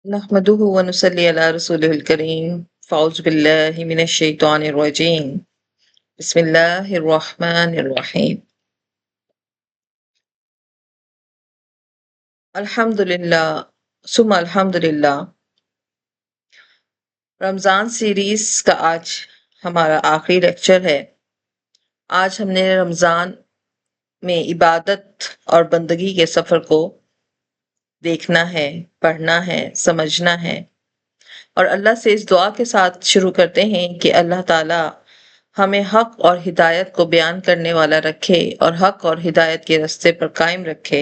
نحمده ونصلي على رسوله الكريم فأعوذ بالله من الشيطان الرجيم بسم الله الرحمن الرحيم الحمد للہ ثم الحمد للہ رمضان سیریز کا آج ہمارا آخری لیکچر ہے۔ آج ہم نے رمضان میں عبادت اور بندگی کے سفر کو دیکھنا ہے، پڑھنا ہے، سمجھنا ہے، اور اللہ سے اس دعا کے ساتھ شروع کرتے ہیں کہ اللہ تعالیٰ ہمیں حق اور ہدایت کو بیان کرنے والا رکھے اور حق اور ہدایت کے راستے پر قائم رکھے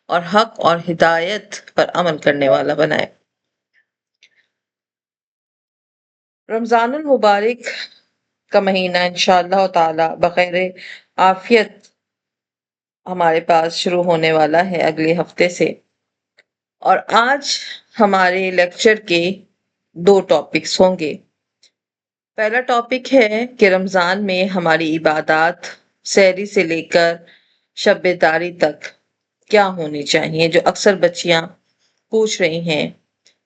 اور حق اور ہدایت پر عمل کرنے والا بنائے۔ رمضان المبارک کا مہینہ انشاءاللہ تعالی بخیر عافیت ہمارے پاس شروع ہونے والا ہے اگلے ہفتے سے، اور آج ہمارے لیکچر کے دو ٹاپکس ہوں گے۔ پہلا ٹاپک ہے کہ رمضان میں ہماری عبادات سحری سے لے کر شب بیداری تک کیا ہونی چاہیے، جو اکثر بچیاں پوچھ رہی ہیں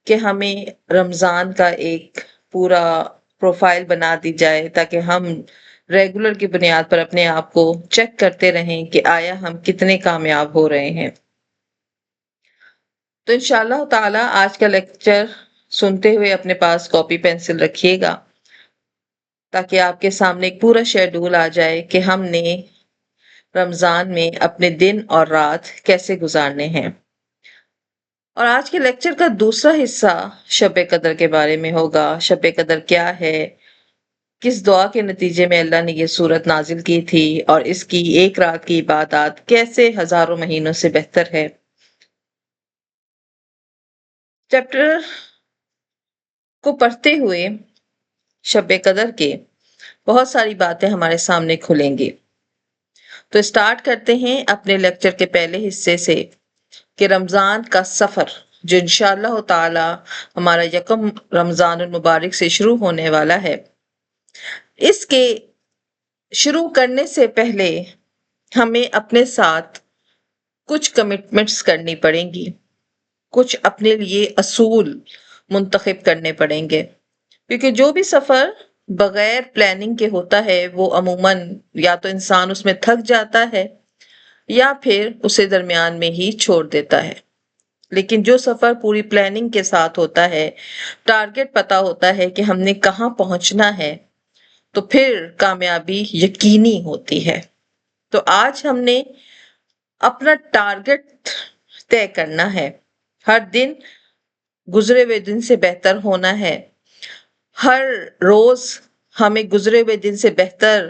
کہ ہمیں رمضان کا ایک پورا پروفائل بنا دی جائے تاکہ ہم ریگولر کی بنیاد پر اپنے آپ کو چیک کرتے رہیں کہ آیا ہم کتنے کامیاب ہو رہے ہیں۔ تو انشاءاللہ تعالی آج کا لیکچر سنتے ہوئے اپنے پاس کاپی پینسل رکھیے گا تاکہ آپ کے سامنے ایک پورا شیڈول آ جائے کہ ہم نے رمضان میں اپنے دن اور رات کیسے گزارنے ہیں۔ اور آج کے لیکچر کا دوسرا حصہ شب قدر کے بارے میں ہوگا۔ شب قدر کیا ہے، کس دعا کے نتیجے میں اللہ نے یہ صورت نازل کی تھی، اور اس کی ایک رات کی عبادات کیسے ہزاروں مہینوں سے بہتر ہے۔ چیپٹر کو پڑھتے ہوئے شب قدر کے بہت ساری باتیں ہمارے سامنے کھلیں گی۔ تو اسٹارٹ کرتے ہیں اپنے لیکچر کے پہلے حصے سے کہ رمضان کا سفر جو انشاءاللہ تعالی ہمارا یکم رمضان المبارک سے شروع ہونے والا ہے، اس کے شروع کرنے سے پہلے ہمیں اپنے ساتھ کچھ کمٹمنٹس کرنی پڑیں گی، کچھ اپنے لیے اصول منتخب کرنے پڑیں گے، کیونکہ جو بھی سفر بغیر پلاننگ کے ہوتا ہے وہ عموماً یا تو انسان اس میں تھک جاتا ہے یا پھر اسے درمیان میں ہی چھوڑ دیتا ہے۔ لیکن جو سفر پوری پلاننگ کے ساتھ ہوتا ہے، ٹارگٹ پتا ہوتا ہے کہ ہم نے کہاں پہنچنا ہے، تو پھر کامیابی یقینی ہوتی ہے۔ تو آج ہم نے اپنا ٹارگٹ طے کرنا ہے، ہر دن گزرے ہوئے دن سے بہتر ہونا ہے، ہر روز ہمیں گزرے ہوئے دن سے بہتر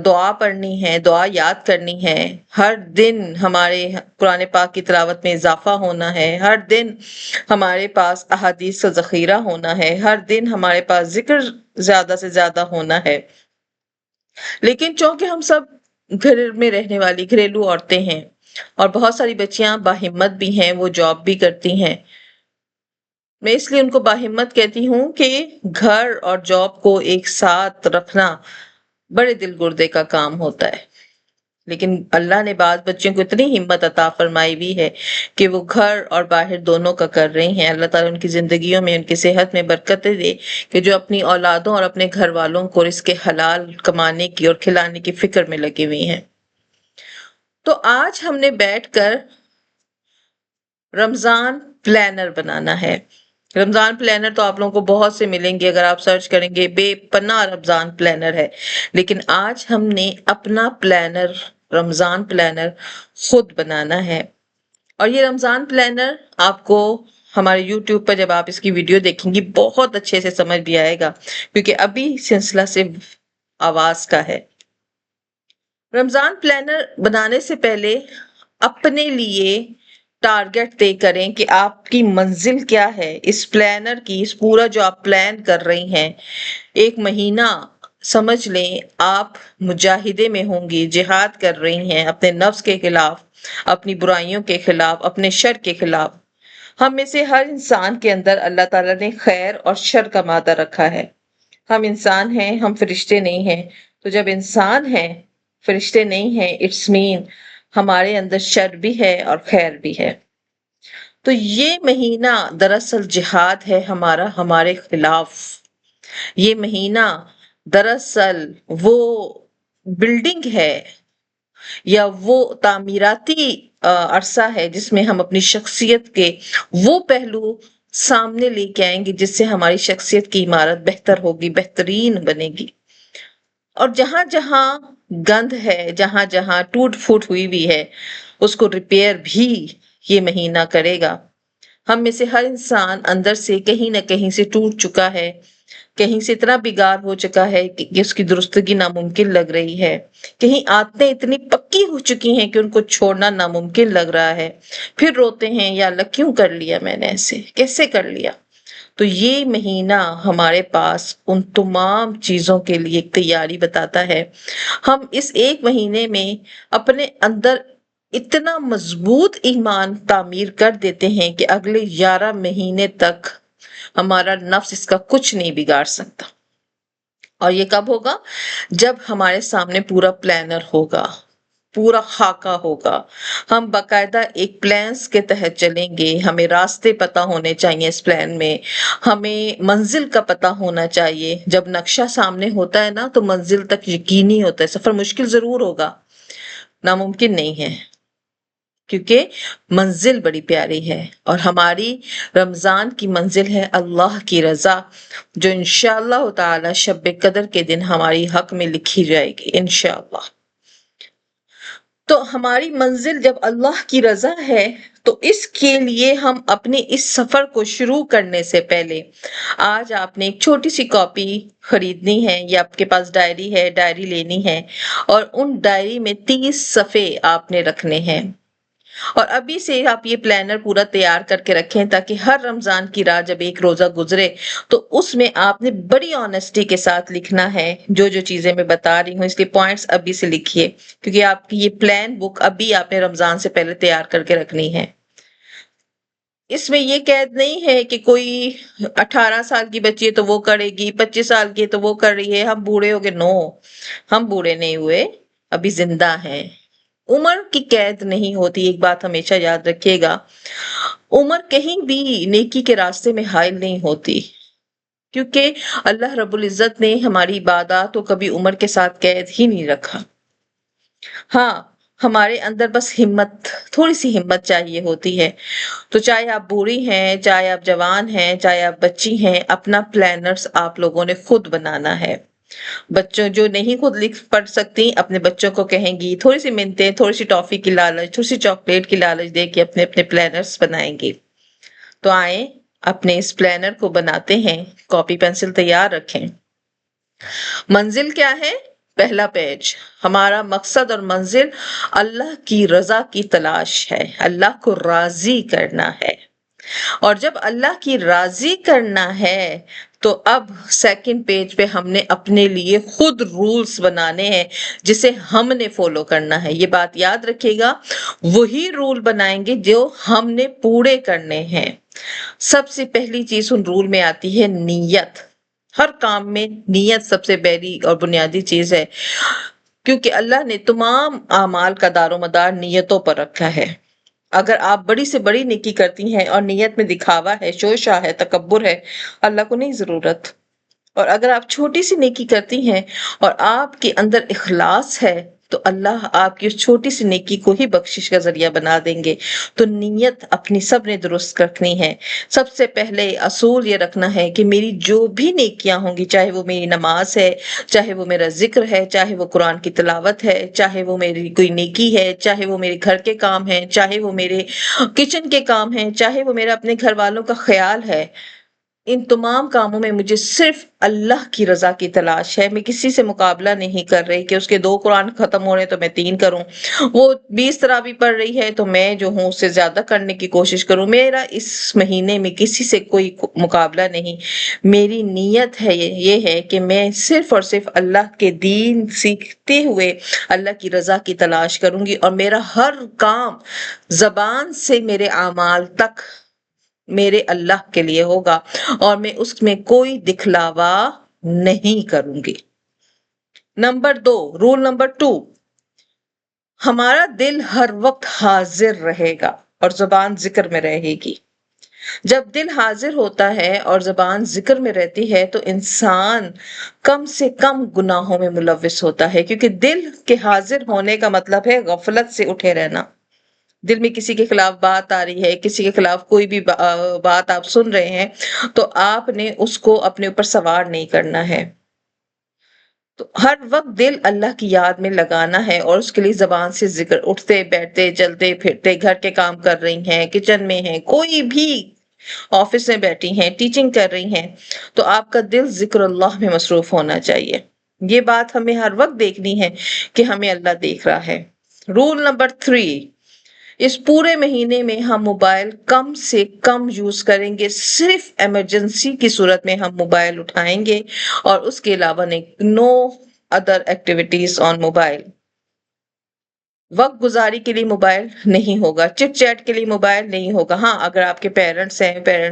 دعا پڑھنی ہے، دعا یاد کرنی ہے، ہر دن ہمارے قرآن پاک کی تلاوت میں اضافہ ہونا ہے، ہر دن ہمارے پاس احادیث کا ذخیرہ ہونا ہے، ہر دن ہمارے پاس ذکر زیادہ سے زیادہ ہونا ہے۔ لیکن چونکہ ہم سب گھر میں رہنے والی گھریلو عورتیں ہیں اور بہت ساری بچیاں باہمت بھی ہیں، وہ جاب بھی کرتی ہیں، میں اس لیے ان کو باہمت کہتی ہوں کہ گھر اور جاب کو ایک ساتھ رکھنا بڑے دل گردے کا کام ہوتا ہے۔ لیکن اللہ نے بعض بچوں کو اتنی ہمت عطا فرمائی بھی ہے کہ وہ گھر اور باہر دونوں کا کر رہی ہیں۔ اللہ تعالیٰ ان کی زندگیوں میں، ان کی صحت میں برکتیں دے کہ جو اپنی اولادوں اور اپنے گھر والوں کو رزق حلال کمانے کی اور کھلانے کی فکر میں لگی ہوئی ہیں۔ تو آج ہم نے بیٹھ کر رمضان پلانر بنانا ہے۔ رمضان پلانر تو آپ لوگوں کو بہت سے ملیں گے، اگر آپ سرچ کریں گے بے پناہ رمضان پلانر ہے، لیکن آج ہم نے اپنا پلانر، رمضان پلانر خود بنانا ہے۔ اور یہ رمضان پلانر آپ کو ہمارے یوٹیوب پر جب آپ اس کی ویڈیو دیکھیں گی بہت اچھے سے سمجھ بھی آئے گا، کیونکہ ابھی سلسلہ صرف آواز کا ہے۔ رمضان پلانر بنانے سے پہلے اپنے لیے ٹارگٹ طے کریں کہ آپ کی منزل کیا ہے، اس پلانر کی، اس پورا جو آپ پلان کر رہی ہیں۔ ایک مہینہ سمجھ لیں آپ مجاہدے میں ہوں گی، جہاد کر رہی ہیں اپنے نفس کے خلاف، اپنی برائیوں کے خلاف، اپنے شر کے خلاف۔ ہم میں سے ہر انسان کے اندر اللہ تعالیٰ نے خیر اور شر کا مادہ رکھا ہے۔ ہم انسان ہیں، ہم فرشتے نہیں ہیں۔ تو جب انسان ہیں، فرشتے نہیں ہیں، اٹس مین ہمارے اندر شر بھی ہے اور خیر بھی ہے۔ تو یہ مہینہ دراصل جہاد ہے ہمارے خلاف. یہ مہینہ دراصل وہ بلڈنگ ہے یا وہ تعمیراتی عرصہ ہے جس میں ہم اپنی شخصیت کے وہ پہلو سامنے لے کے آئیں گے جس سے ہماری شخصیت کی عمارت بہتر ہوگی، بہترین بنے گی. اور جہاں جہاں گند ہے، جہاں جہاں ٹوٹ پھوٹ ہوئی ہے، اس کو ریپیئر بھی یہ مہینہ کرے گا. ہم میں سے ہر انسان اندر سے کہیں نہ کہیں سے ٹوٹ چکا ہے، کہیں سے اتنا بگاڑ ہو چکا ہے کہ اس کی درستگی ناممکن لگ رہی ہے، کہیں عادتیں اتنی پکی ہو چکی ہیں کہ ان کو چھوڑنا ناممکن لگ رہا ہے. پھر روتے ہیں یا اللہ کیوں کر لیا میں نے، ایسے کیسے کر لیا. تو یہ مہینہ ہمارے پاس ان تمام چیزوں کے لیے ایک تیاری بتاتا ہے. ہم اس ایک مہینے میں اپنے اندر اتنا مضبوط ایمان تعمیر کر دیتے ہیں کہ اگلے 11 مہینے تک ہمارا نفس اس کا کچھ نہیں بگاڑ سکتا. اور یہ کب ہوگا؟ جب ہمارے سامنے پورا پلانر ہوگا، پورا خاکہ ہوگا. ہم باقاعدہ ایک پلانس کے تحت چلیں گے. ہمیں راستے پتہ ہونے چاہیے اس پلان میں، ہمیں منزل کا پتہ ہونا چاہیے. جب نقشہ سامنے ہوتا ہے نا تو منزل تک یقینی ہوتا ہے. سفر مشکل ضرور ہوگا، ناممکن نہیں ہے، کیونکہ منزل بڑی پیاری ہے. اور ہماری رمضان کی منزل ہے اللہ کی رضا، جو انشاءاللہ تعالی شب قدر کے دن ہماری حق میں لکھی جائے گی انشاءاللہ. تو ہماری منزل جب اللہ کی رضا ہے تو اس کے لیے ہم اپنے اس سفر کو شروع کرنے سے پہلے آج آپ نے ایک چھوٹی سی کاپی خریدنی ہے یا آپ کے پاس ڈائری ہے، ڈائری لینی ہے اور ان ڈائری میں 30 صفحے آپ نے رکھنے ہیں. اور ابھی سے آپ یہ پلانر پورا تیار کر کے رکھیں تاکہ ہر رمضان کی رات جب ایک روزہ گزرے تو اس میں آپ نے بڑی آنیسٹی کے ساتھ لکھنا ہے جو چیزیں میں بتا رہی ہوں. اس لیے پوائنٹس ابھی سے لکھیے، کیونکہ آپ کی یہ پلان بک ابھی آپ نے رمضان سے پہلے تیار کر کے رکھنی ہے. اس میں یہ قید نہیں ہے کہ کوئی 18 سال کی بچی ہے تو وہ کرے گی، 25 سال کی ہے تو وہ کر رہی ہے، ہم بوڑھے ہو گئے. نو، ہم بوڑھے نہیں ہوئے، ابھی زندہ ہیں. عمر کی قید نہیں ہوتی، ایک بات ہمیشہ یاد رکھیے گا. عمر کہیں بھی نیکی کے راستے میں حائل نہیں ہوتی، کیونکہ اللہ رب العزت نے ہماری عبادات کو کبھی عمر کے ساتھ قید ہی نہیں رکھا. ہاں، ہمارے اندر بس ہمت، تھوڑی سی ہمت چاہیے ہوتی ہے. تو چاہے آپ بوڑھی ہیں، چاہے آپ جوان ہیں، چاہے آپ بچی ہیں، اپنا پلانرز آپ لوگوں نے خود بنانا ہے. بچوں جو نہیں خود لکھ پڑھ سکتی اپنے بچوں کو کہیں گی تھوڑی سی منتیں، تھوڑی سی ٹافی کی لالچ، تھوڑی سی چاکلیٹ کی لالچ دے کے اپنے اپنے پلانرز بنائیں گے. تو آئیں اپنے اس پلانر کو بناتے ہیں. کاپی پینسل تیار رکھیں. منزل کیا ہے؟ پہلا پیج. ہمارا مقصد اور منزل اللہ کی رضا کی تلاش ہے، اللہ کو راضی کرنا ہے. اور جب اللہ کی راضی کرنا ہے تو اب سیکنڈ پیج پہ ہم نے اپنے لیے خود رولز بنانے ہیں جسے ہم نے فالو کرنا ہے. یہ بات یاد رکھیے گا، وہی رول بنائیں گے جو ہم نے پورے کرنے ہیں. سب سے پہلی چیز ان رول میں آتی ہے نیت. ہر کام میں نیت سب سے پہلی اور بنیادی چیز ہے، کیونکہ اللہ نے تمام اعمال کا دار و مدار نیتوں پر رکھا ہے. اگر آپ بڑی سے بڑی نیکی کرتی ہیں اور نیت میں دکھاوا ہے، شوشہ ہے، تکبر ہے، اللہ کو نہیں ضرورت. اور اگر آپ چھوٹی سی نیکی کرتی ہیں اور آپ کے اندر اخلاص ہے تو اللہ آپ کی اس چھوٹی سی نیکی کو ہی بخشش کا ذریعہ بنا دیں گے. تو نیت اپنی سب نے درست رکھنی ہے. سب سے پہلے اصول یہ رکھنا ہے کہ میری جو بھی نیکیاں ہوں گی، چاہے وہ میری نماز ہے، چاہے وہ میرا ذکر ہے، چاہے وہ قرآن کی تلاوت ہے، چاہے وہ میری کوئی نیکی ہے، چاہے وہ میرے گھر کے کام ہیں، چاہے وہ میرے کچن کے کام ہیں، چاہے وہ میرا اپنے گھر والوں کا خیال ہے، ان تمام کاموں میں مجھے صرف اللہ کی رضا کی تلاش ہے. میں کسی سے مقابلہ نہیں کر رہی کہ اس کے 2 قرآن ختم ہو رہے تو میں 3 کروں، وہ 20 تراویح پڑھ رہی ہے تو میں جو ہوں اس سے زیادہ کرنے کی کوشش کروں. میرا اس مہینے میں کسی سے کوئی مقابلہ نہیں. میری نیت ہے یہ ہے کہ میں صرف اور صرف اللہ کے دین سیکھتے ہوئے اللہ کی رضا کی تلاش کروں گی، اور میرا ہر کام زبان سے میرے اعمال تک میرے اللہ کے لیے ہوگا، اور میں اس میں کوئی دکھلاوا نہیں کروں گی. رول نمبر 2، ہمارا دل ہر وقت حاضر رہے گا. اور زبان ذکر میں رہے گی۔ جب دل حاضر ہوتا ہے اور زبان ذکر میں رہتی ہے تو انسان کم سے کم گناہوں میں ملوث ہوتا ہے، کیونکہ دل کے حاضر ہونے کا مطلب ہے غفلت سے اٹھے رہنا۔ دل میں کسی کے خلاف بات آ رہی ہے، کسی کے خلاف کوئی بھی بات آپ سن رہے ہیں، تو آپ نے اس کو اپنے اوپر سوار نہیں کرنا ہے۔ تو ہر وقت دل اللہ کی یاد میں لگانا ہے، اور اس کے لیے زبان سے ذکر، اٹھتے بیٹھتے چلتے پھرتے، گھر کے کام کر رہی ہیں، کچن میں ہیں، کوئی بھی آفس میں بیٹھی ہیں، ٹیچنگ کر رہی ہیں، تو آپ کا دل ذکر اللہ میں مصروف ہونا چاہیے۔ یہ بات ہمیں ہر وقت دیکھنی ہے کہ ہمیں اللہ دیکھ رہا ہے۔ رول نمبر 3، اس پورے مہینے میں ہم موبائل کم سے کم یوز کریں گے، صرف ایمرجنسی کی صورت میں ہم موبائل اٹھائیں گے، اور اس کے علاوہ no other activities on mobile. وقت گزاری کے لیے موبائل نہیں ہوگا، چٹ چیٹ کے لیے موبائل نہیں ہوگا۔ ہاں، اگر آپ کے پیرنٹس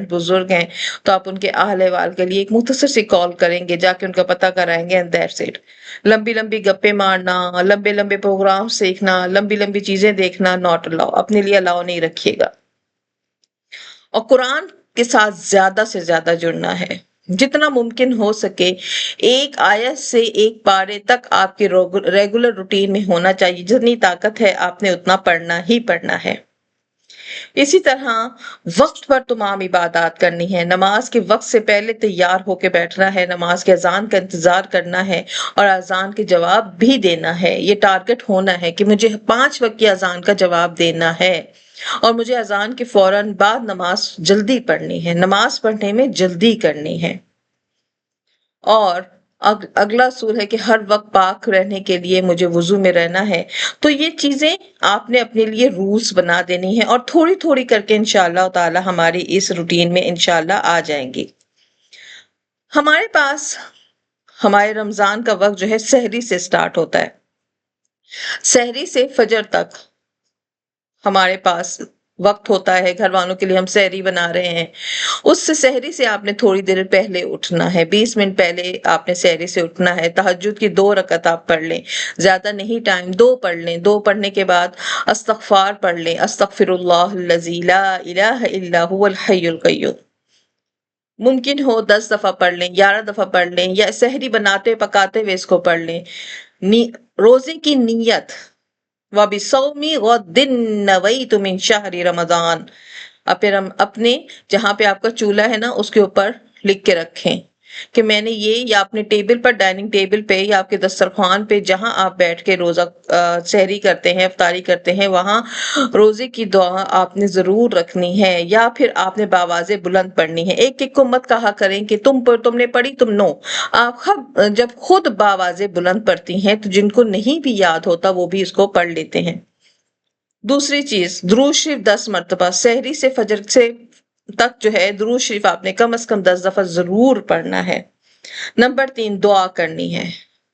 بزرگ ہیں تو آپ ان کے اہل وال کے لیے ایک مختصر سی کال کریں گے، جا کے ان کا پتہ کرائیں گے، اینڈ دیٹس اٹ۔ لمبی لمبی گپے مارنا، لمبے لمبے پروگرام سیکھنا، لمبی لمبی چیزیں دیکھنا ناٹ الاؤ، اپنے لیے الاؤ نہیں رکھیے گا۔ اور قرآن کے ساتھ زیادہ سے زیادہ جڑنا ہے، جتنا ممکن ہو سکے ایک آیت سے ایک پارے تک آپ کے ریگولر روٹین میں ہونا چاہیے۔ جتنی طاقت ہے آپ نے اتنا پڑھنا ہی پڑھنا ہے۔ اسی طرح وقت پر تمام عبادات کرنی ہے، نماز کے وقت سے پہلے تیار ہو کے بیٹھنا ہے، نماز کے اذان کا انتظار کرنا ہے، اور اذان کے جواب بھی دینا ہے۔ یہ ٹارگٹ ہونا ہے کہ مجھے 5 وقت کی اذان کا جواب دینا ہے، اور مجھے اذان کے فوراً بعد نماز جلدی پڑھنی ہے، نماز پڑھنے میں جلدی کرنی ہے۔ اور اگلا اصول ہے کہ ہر وقت پاک رہنے کے لیے مجھے وضو میں رہنا ہے۔ تو یہ چیزیں آپ نے اپنے لیے رولز بنا دینی ہے، اور تھوڑی تھوڑی کر کے انشاءاللہ تعالی ہماری اس روٹین میں انشاءاللہ آ جائیں گی۔ ہمارے پاس ہمارے رمضان کا وقت جو ہے سحری سے سٹارٹ ہوتا ہے، سحری سے فجر تک ہمارے پاس وقت ہوتا ہے، گھر والوں کے لیے ہم سحری بنا رہے ہیں۔ اس سے سحری سے آپ نے تھوڑی دیر پہلے اٹھنا ہے، 20 منٹ پہلے آپ نے سحری سے اٹھنا ہے۔ تہجد کی 2 رکعت آپ پڑھ لیں، زیادہ نہیں ٹائم، 2 پڑھ لیں۔ 2 پڑھنے کے بعد استغفار پڑھ لیں، استغفر اللہ الذی لا الہ الا هو الحی القیوم۔ ممکن ہو 10 دفعہ پڑھ لیں، 11 دفعہ پڑھ لیں، یا سحری بناتے پکاتے ہوئے اس کو پڑھ لیں۔ روزے کی نیت وَبِصَوْمِ غَدٍ نَوَيْتُ مِنْ شَهْرِ رمضان، اپنے جہاں پہ آپ کا چولہا ہے نا اس کے اوپر لکھ کے رکھیں کہ میں نے یہ، یا اپنے ٹیبل پر، ڈائننگ ٹیبل پہ یا آپ کے دسترخوان پہ جہاں آپ بیٹھ کے روزہ سحری کرتے ہیں، افطاری کرتے ہیں، وہاں روزے کی دعا آپ نے ضرور رکھنی ہے، یا پھر آپ نے باواز بلند پڑھنی ہے۔ ایک ایک کو مت کہا کریں کہ تم نے پڑھی، تم نو۔ آپ جب خود باواز بلند پڑھتی ہیں تو جن کو نہیں بھی یاد ہوتا وہ بھی اس کو پڑھ لیتے ہیں۔ دوسری چیز، درود شریف 10 مرتبہ، سحری سے فجر سے تک جو ہے درود شریف آپ نے کم از کم 10 دفعہ ضرور پڑھنا ہے۔ نمبر 3، دعا کرنی ہے۔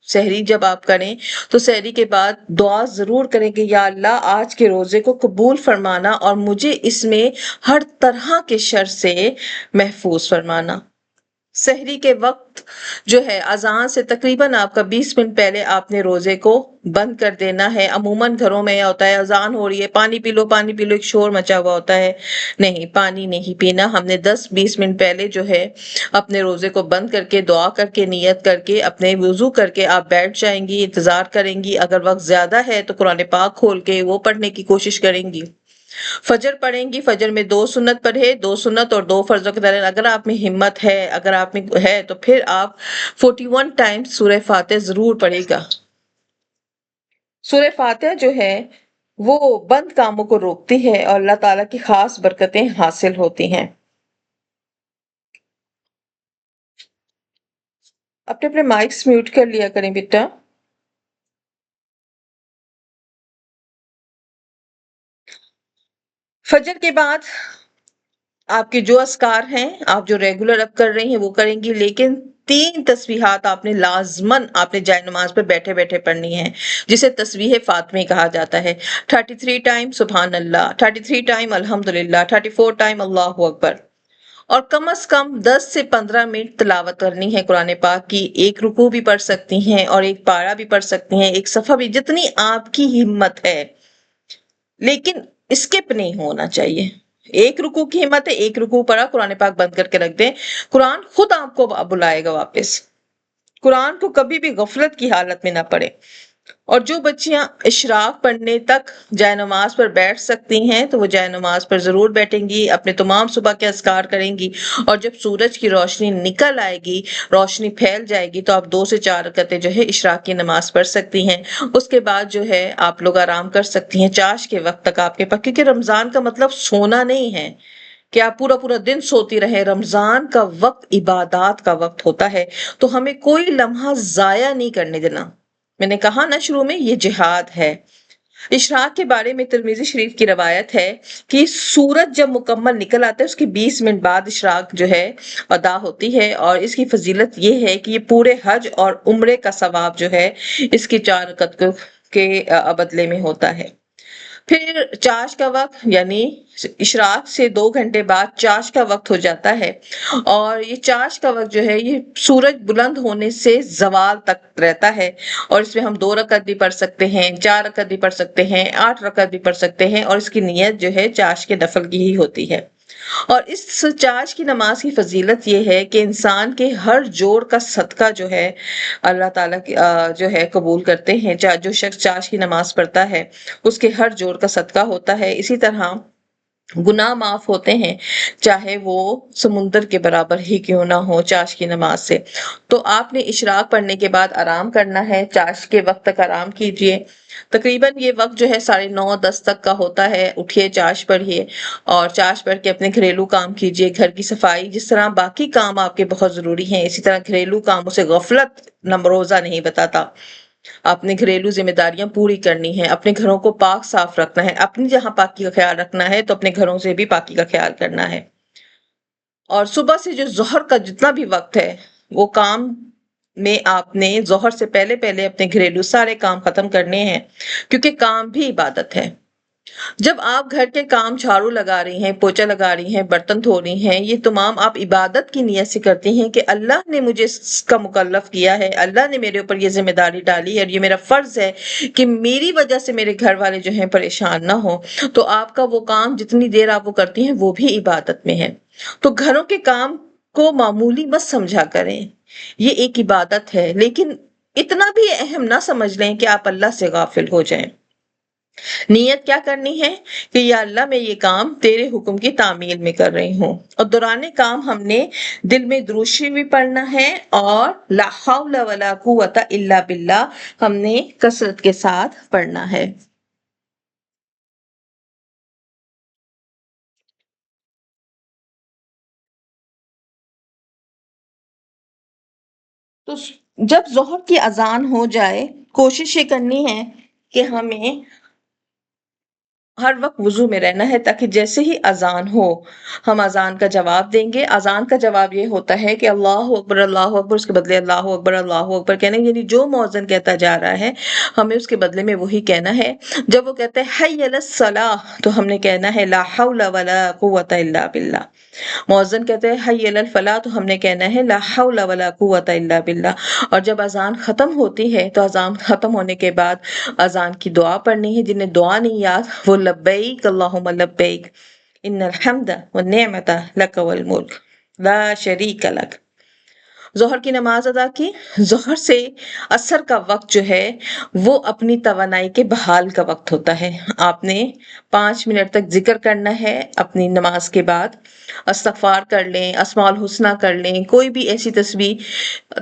سحری جب آپ کریں تو سحری کے بعد دعا ضرور کریں کہ یا اللہ آج کے روزے کو قبول فرمانا، اور مجھے اس میں ہر طرح کے شر سے محفوظ فرمانا۔ سحری کے وقت جو ہے اذان سے تقریباً آپ کا 20 منٹ پہلے آپ نے روزے کو بند کر دینا ہے۔ عموماً گھروں میں یہ ہوتا ہے اذان ہو رہی ہے، پانی پی لو پانی پی لو، ایک شور مچا ہوا ہوتا ہے۔ نہیں، پانی نہیں پینا، ہم نے 10-20 منٹ پہلے جو ہے اپنے روزے کو بند کر کے، دعا کر کے، نیت کر کے، اپنے وضو کر کے آپ بیٹھ جائیں گی، انتظار کریں گی۔ اگر وقت زیادہ ہے تو قرآن پاک کھول کے وہ پڑھنے کی کوشش کریں گی۔ فجر پڑھیں گی، فجر میں 2 سنت پڑھے، 2 سنت اور 2 فرض کے درمیان اگر آپ میں ہمت ہے، اگر آپ میں ہے تو پھر آپ 41 ٹائمز سورہ فاتحہ ضرور پڑھے گا۔ سورہ فاتحہ جو ہے وہ بند کاموں کو روکتی ہے اور اللہ تعالیٰ کی خاص برکتیں حاصل ہوتی ہیں۔ اپنے مائکس میوٹ کر لیا کریں بیٹا۔ فجر کے بعد آپ کے جو اذکار ہیں، آپ جو ریگولر اب کر رہی ہیں وہ کریں گی، لیکن 3 تسبیحات آپ نے لازماً آپ نے جائے نماز پر بیٹھے بیٹھے پڑھنی ہے، جسے تسبیح فاطمی کہا جاتا ہے۔ 33 ٹائم سبحان اللہ، 33 ٹائم الحمدللہ، 34 ٹائم اللہ اکبر، اور کم از کم 10 سے 15 منٹ تلاوت کرنی ہے قرآن پاک کی۔ ایک رکوع بھی پڑھ سکتی ہیں اور ایک پارہ بھی پڑھ سکتی ہیں، ایک صفحہ بھی، جتنی آپ کی ہمت ہے۔ لیکن اسکپ نہیں ہونا چاہیے. ایک رکوع کی ہمت ہے، ایک رکوع پڑھا، قرآن پاک بند کر کے رکھ دیں، قرآن خود آپ کو بلائے گا واپس. قرآن کو کبھی بھی غفلت کی حالت میں نہ پڑھیں. اور جو بچیاں اشراق پڑھنے تک جائے نماز پر بیٹھ سکتی ہیں تو وہ جائے نماز پر ضرور بیٹھیں گی، اپنے تمام صبح کے اذکار کریں گی، اور جب سورج کی روشنی نکل آئے گی، روشنی پھیل جائے گی، تو آپ 2 سے 4 رکعتیں جو ہے اشراق کی نماز پڑھ سکتی ہیں. اس کے بعد جو ہے آپ لوگ آرام کر سکتی ہیں چاش کے وقت تک آپ کے پاس، کیونکہ رمضان کا مطلب سونا نہیں ہے کہ آپ پورا پورا دن سوتی رہیں. رمضان کا وقت عبادات کا وقت ہوتا ہے، تو ہمیں کوئی لمحہ ضائع نہیں کرنے دینا. میں نے کہا نا شروع میں، یہ جہاد ہے. اشراق کے بارے میں ترمذی شریف کی روایت ہے کہ سورج جب مکمل نکل آتا ہے اس کے 20 منٹ بعد اشراق جو ہے ادا ہوتی ہے، اور اس کی فضیلت یہ ہے کہ یہ پورے حج اور عمرے کا ثواب جو ہے اس کی 4 رکعت کے بدلے میں ہوتا ہے. پھر چاش کا وقت، یعنی اشراق سے 2 گھنٹے بعد چاش کا وقت ہو جاتا ہے، اور یہ چاش کا وقت جو ہے یہ سورج بلند ہونے سے زوال تک رہتا ہے. اور اس میں ہم 2 رکعت بھی پڑھ سکتے ہیں، 4 رکعت بھی پڑھ سکتے ہیں، 8 رکعت بھی پڑھ سکتے ہیں، اور اس کی نیت جو ہے چاش کے نفل کی ہی ہوتی ہے. اور اس چاش کی نماز کی فضیلت یہ ہے کہ انسان کے ہر جوڑ کا صدقہ جو ہے اللہ تعالیٰ جو ہے قبول کرتے ہیں. جو شخص چاش کی نماز پڑھتا ہے اس کے ہر جوڑ کا صدقہ ہوتا ہے. اسی طرح گناہ معاف ہوتے ہیں، چاہے وہ سمندر کے برابر ہی کیوں نہ ہو چاش کی نماز سے. تو آپ نے اشراق پڑھنے کے بعد آرام کرنا ہے، چاش کے وقت تک آرام کیجئے. تقریباً یہ وقت جو ہے 9:30 تک کا ہوتا ہے. اٹھیے، چاش پڑھیے، اور چاش پڑھ کے اپنے گھریلو کام کیجئے. گھر کی صفائی، جس طرح باقی کام آپ کے بہت ضروری ہیں، اسی طرح گھریلو کاموں سے غفلت روزہ نہیں بتاتا. آپ نے گھریلو ذمہ داریاں پوری کرنی ہیں، اپنے گھروں کو پاک صاف رکھنا ہے. اپنی جہاں پاکی کا خیال رکھنا ہے تو اپنے گھروں سے بھی پاکی کا خیال کرنا ہے. اور صبح سے جو ظہر کا جتنا بھی وقت ہے وہ کام میں آپ نے ظہر سے پہلے پہلے اپنے گھریلو سارے کام ختم کرنے ہیں، کیونکہ کام بھی عبادت ہے. جب آپ گھر کے کام جھاڑو لگا رہی ہیں، پوچا لگا رہی ہیں، برتن دھو رہی ہیں، یہ تمام آپ عبادت کی نیت سے کرتی ہیں کہ اللہ نے مجھے اس کا مکلف کیا ہے، اللہ نے میرے اوپر یہ ذمہ داری ڈالی ہے، اور یہ میرا فرض ہے کہ میری وجہ سے میرے گھر والے جو ہیں پریشان نہ ہوں. تو آپ کا وہ کام جتنی دیر آپ وہ کرتی ہیں وہ بھی عبادت میں ہے. تو گھروں کے کام کو معمولی مت سمجھا کریں، یہ ایک عبادت ہے، لیکن اتنا بھی اہم نہ سمجھ لیں کہ آپ اللہ سے غافل ہو جائیں. نیت کیا کرنی ہے کہ یا اللہ میں یہ کام تیرے حکم کی تعمیل میں کر رہی ہوں. اور دوران کام ہم نے دل میں درود شریف بھی پڑھنا ہے، اور لا حول ولا قوت الا باللہ ہم نے کثرت کے ساتھ پڑھنا ہے. تو جب ظہر کی اذان ہو جائے کوشش یہ کرنی ہے کہ ہمیں ہر وقت وضو میں رہنا ہے، تاکہ جیسے ہی اذان ہو ہم اذان کا جواب دیں گے. اذان کا جواب یہ ہوتا ہے کہ اللہ اکبر اللہ اکبر، اس کے بدلے اللہ اکبر کہنا، یعنی جو مؤذن کہتا جا رہا ہے ہمیں اس کے بدلے میں وہی کہنا ہے. جب وہ کہتے ہیں حی علی الصلاۃ تو ہم نے کہنا ہے لا حول ولا قوت الا باللہ. مؤذن کہتے ہیں حی علی الفلاح تو ہم نے کہنا ہے لا حول ولا قوت الا باللہ. اور جب اذان ختم ہوتی ہے تو اذان ختم ہونے کے بعد اذان کی دعا پڑھنی ہے. جنہیں دعا نہیں یاد وہ لبیک اللہم لبیک ان الحمد والنعمت لک والملک لا شریک لک. ظہر کی نماز ادا کی. ظہر سے عصر کا وقت جو ہے وہ اپنی توانائی کے بحال کا وقت ہوتا ہے. آپ نے 5 منٹ تک ذکر کرنا ہے اپنی نماز کے بعد. استغفار کر لیں، اسماء الحسنہ کر لیں، کوئی بھی ایسی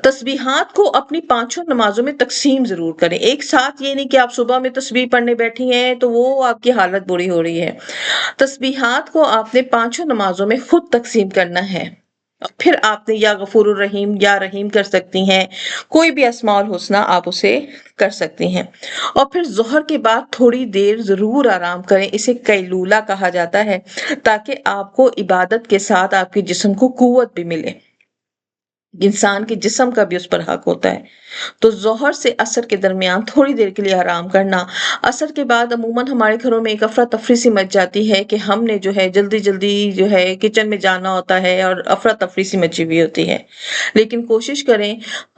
تسبیحات کو اپنی 5 نمازوں میں تقسیم ضرور کریں. ایک ساتھ یہ نہیں کہ آپ صبح میں تسبیح پڑھنے بیٹھی ہیں تو وہ آپ کی حالت بری ہو رہی ہے. تسبیحات کو آپ نے 5 نمازوں میں خود تقسیم کرنا ہے. پھر آپ نے یا غفور الرحیم یا رحیم کر سکتی ہیں، کوئی بھی اسماء الحسنہ آپ اسے کر سکتی ہیں. اور پھر ظہر کے بعد تھوڑی دیر ضرور آرام کریں، اسے قیلولہ کہا جاتا ہے، تاکہ آپ کو عبادت کے ساتھ آپ کے جسم کو قوت بھی ملے. انسان کے جسم کا بھی اس پر حق ہوتا ہے۔ تو ظہر سے عصر کے درمیان تھوڑی دیر کے لیے آرام کرنا۔ عصر کے بعد عموماً ہمارے گھروں میں ایک افراتفری سی مچ جاتی ہے کہ ہم نے جو ہے جلدی جلدی جو ہے کچن میں جانا ہوتا ہے اور افراتفری سی مچی ہوئی ہوتی ہے۔ لیکن کوشش کریں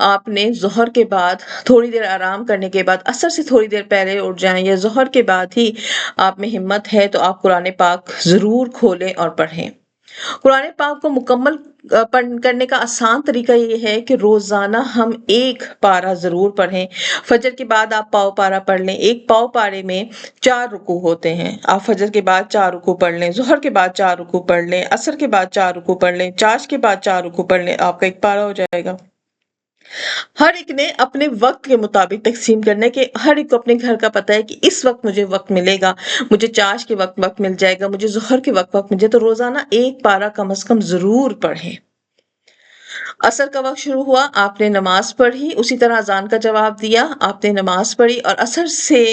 آپ نے ظہر کے بعد تھوڑی دیر آرام کرنے کے بعد عصر سے تھوڑی دیر پہلے اٹھ جائیں، یا ظہر کے بعد ہی آپ میں ہمت ہے تو آپ قرآن پاک ضرور کھولیں اور پڑھیں۔ قرآن پاک کو مکمل کرنے کا آسان طریقہ یہ ہے کہ روزانہ ہم ایک پارہ ضرور پڑھیں۔ فجر کے بعد آپ پاؤ پارہ پڑھ لیں۔ ایک پاؤ پارے میں 4 رکوع ہوتے ہیں، آپ فجر کے بعد 4 رکوع پڑھ لیں، ظہر کے بعد 4 رکوع پڑھ لیں، عصر کے بعد 4 رکوع پڑھ لیں، چاش کے بعد 4 رکوع پڑھ لیں، آپ کا ایک پارہ ہو جائے گا۔ ہر ایک نے اپنے وقت کے مطابق تقسیم کرنا ہے کہ ہر ایک کو اپنے گھر کا پتہ ہے کہ اس وقت مجھے وقت ملے گا، مجھے چاش کے وقت مل جائے گا، مجھے ظہر کے وقت مل جائے، تو روزانہ ایک پارہ کم از کم ضرور پڑھیں۔ عصر کا وقت شروع ہوا، آپ نے نماز پڑھی، اسی طرح اذان کا جواب دیا، آپ نے نماز پڑھی، اور عصر سے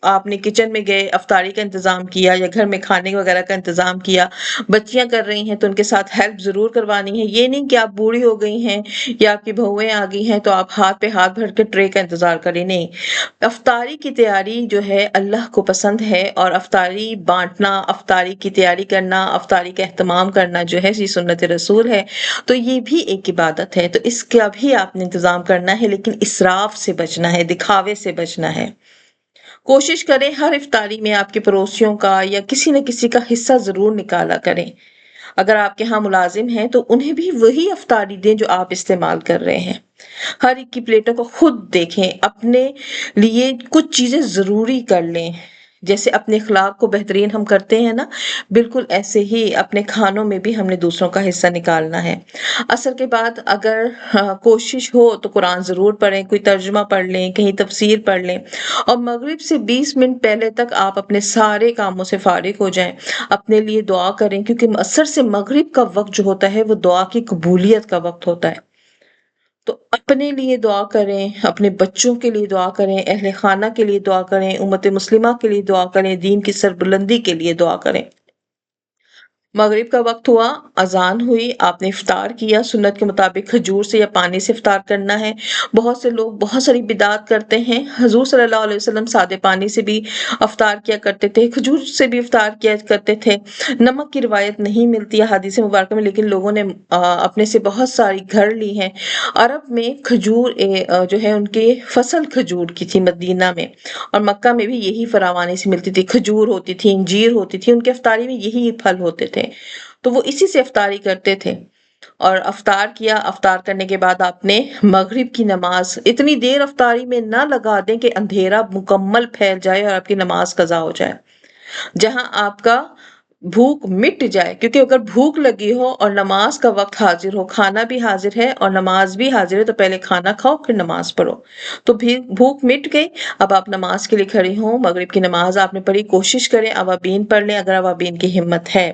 آپ نے کچن میں گئے، افطاری کا انتظام کیا یا گھر میں کھانے وغیرہ کا انتظام کیا۔ بچیاں کر رہی ہیں تو ان کے ساتھ ہیلپ ضرور کروانی ہے۔ یہ نہیں کہ آپ بوڑھی ہو گئی ہیں یا آپ کی بہویں آ گئی ہیں تو آپ ہاتھ پہ ہاتھ بھر کے ٹرے کا انتظار کریں، نہیں۔ افطاری کی تیاری جو ہے اللہ کو پسند ہے، اور افطاری بانٹنا، افطاری کی تیاری کرنا، افطاری کا اہتمام کرنا جو ہے یہ سنت رسول ہے، تو یہ بھی ایک عبادت ہے، تو اس کا بھی آپ نے انتظام کرنا ہے، لیکن اسراف سے بچنا ہے، دکھاوے سے بچنا ہے۔ کوشش کریں ہر افطاری میں آپ کے پڑوسیوں کا یا کسی نہ کسی کا حصہ ضرور نکالا کریں۔ اگر آپ کے ہاں ملازم ہیں تو انہیں بھی وہی افطاری دیں جو آپ استعمال کر رہے ہیں۔ ہر ایک کی پلیٹوں کو خود دیکھیں، اپنے لیے کچھ چیزیں ضروری کر لیں، جیسے اپنے اخلاق کو بہترین ہم کرتے ہیں نا، بالکل ایسے ہی اپنے کھانوں میں بھی ہم نے دوسروں کا حصہ نکالنا ہے۔ عصر کے بعد اگر کوشش ہو تو قرآن ضرور پڑھیں، کوئی ترجمہ پڑھ لیں، کہیں تفسیر پڑھ لیں، اور مغرب سے 20 منٹ پہلے تک آپ اپنے سارے کاموں سے فارغ ہو جائیں۔ اپنے لیے دعا کریں، کیونکہ عصر سے مغرب کا وقت جو ہوتا ہے وہ دعا کی قبولیت کا وقت ہوتا ہے۔ تو اپنے لیے دعا کریں، اپنے بچوں کے لیے دعا کریں، اہل خانہ کے لیے دعا کریں، امت مسلمہ کے لیے دعا کریں، دین کی سربلندی کے لیے دعا کریں۔ مغرب کا وقت ہوا، اذان ہوئی، آپ نے افطار کیا، سنت کے مطابق کھجور سے یا پانی سے افطار کرنا ہے۔ بہت سے لوگ بہت ساری بدعات کرتے ہیں، حضور صلی اللہ علیہ وسلم سادے پانی سے بھی افطار کیا کرتے تھے، کھجور سے بھی افطار کیا کرتے تھے۔ نمک کی روایت نہیں ملتی ہے حدیث مبارکہ میں، لیکن لوگوں نے اپنے سے بہت ساری گھڑ لی ہیں۔ عرب میں کھجور جو ہے ان کی فصل کھجور کی تھی مدینہ میں، اور مکہ میں بھی یہی فراوانی سے ملتی تھی، کھجور ہوتی تھی، انجیر ہوتی تھی، ان کے افطاری میں یہی پھل ہوتے تھے، تو وہ اسی سے افطاری کرتے تھے۔ اور افطار کیا، افطار کرنے کے بعد آپ نے مغرب کی نماز، اتنی دیر افطاری میں نہ لگا دیں کہ اندھیرا مکمل پھیل جائے اور آپ کی نماز قضا ہو جائے۔ جہاں آپ کا بھوک مٹ جائے، کیونکہ اگر بھوک لگی ہو اور نماز کا وقت حاضر ہو، کھانا بھی حاضر ہے اور نماز بھی حاضر ہے، تو پہلے کھانا کھاؤ پھر نماز پڑھو۔ تو بھوک مٹ گئی، اب آپ نماز کے لیے کھڑے ہوں، مغرب کی نماز آپ نے پڑھی، کوشش کریں اوابین پڑھ لیں اگر اوابین کی ہمت ہے۔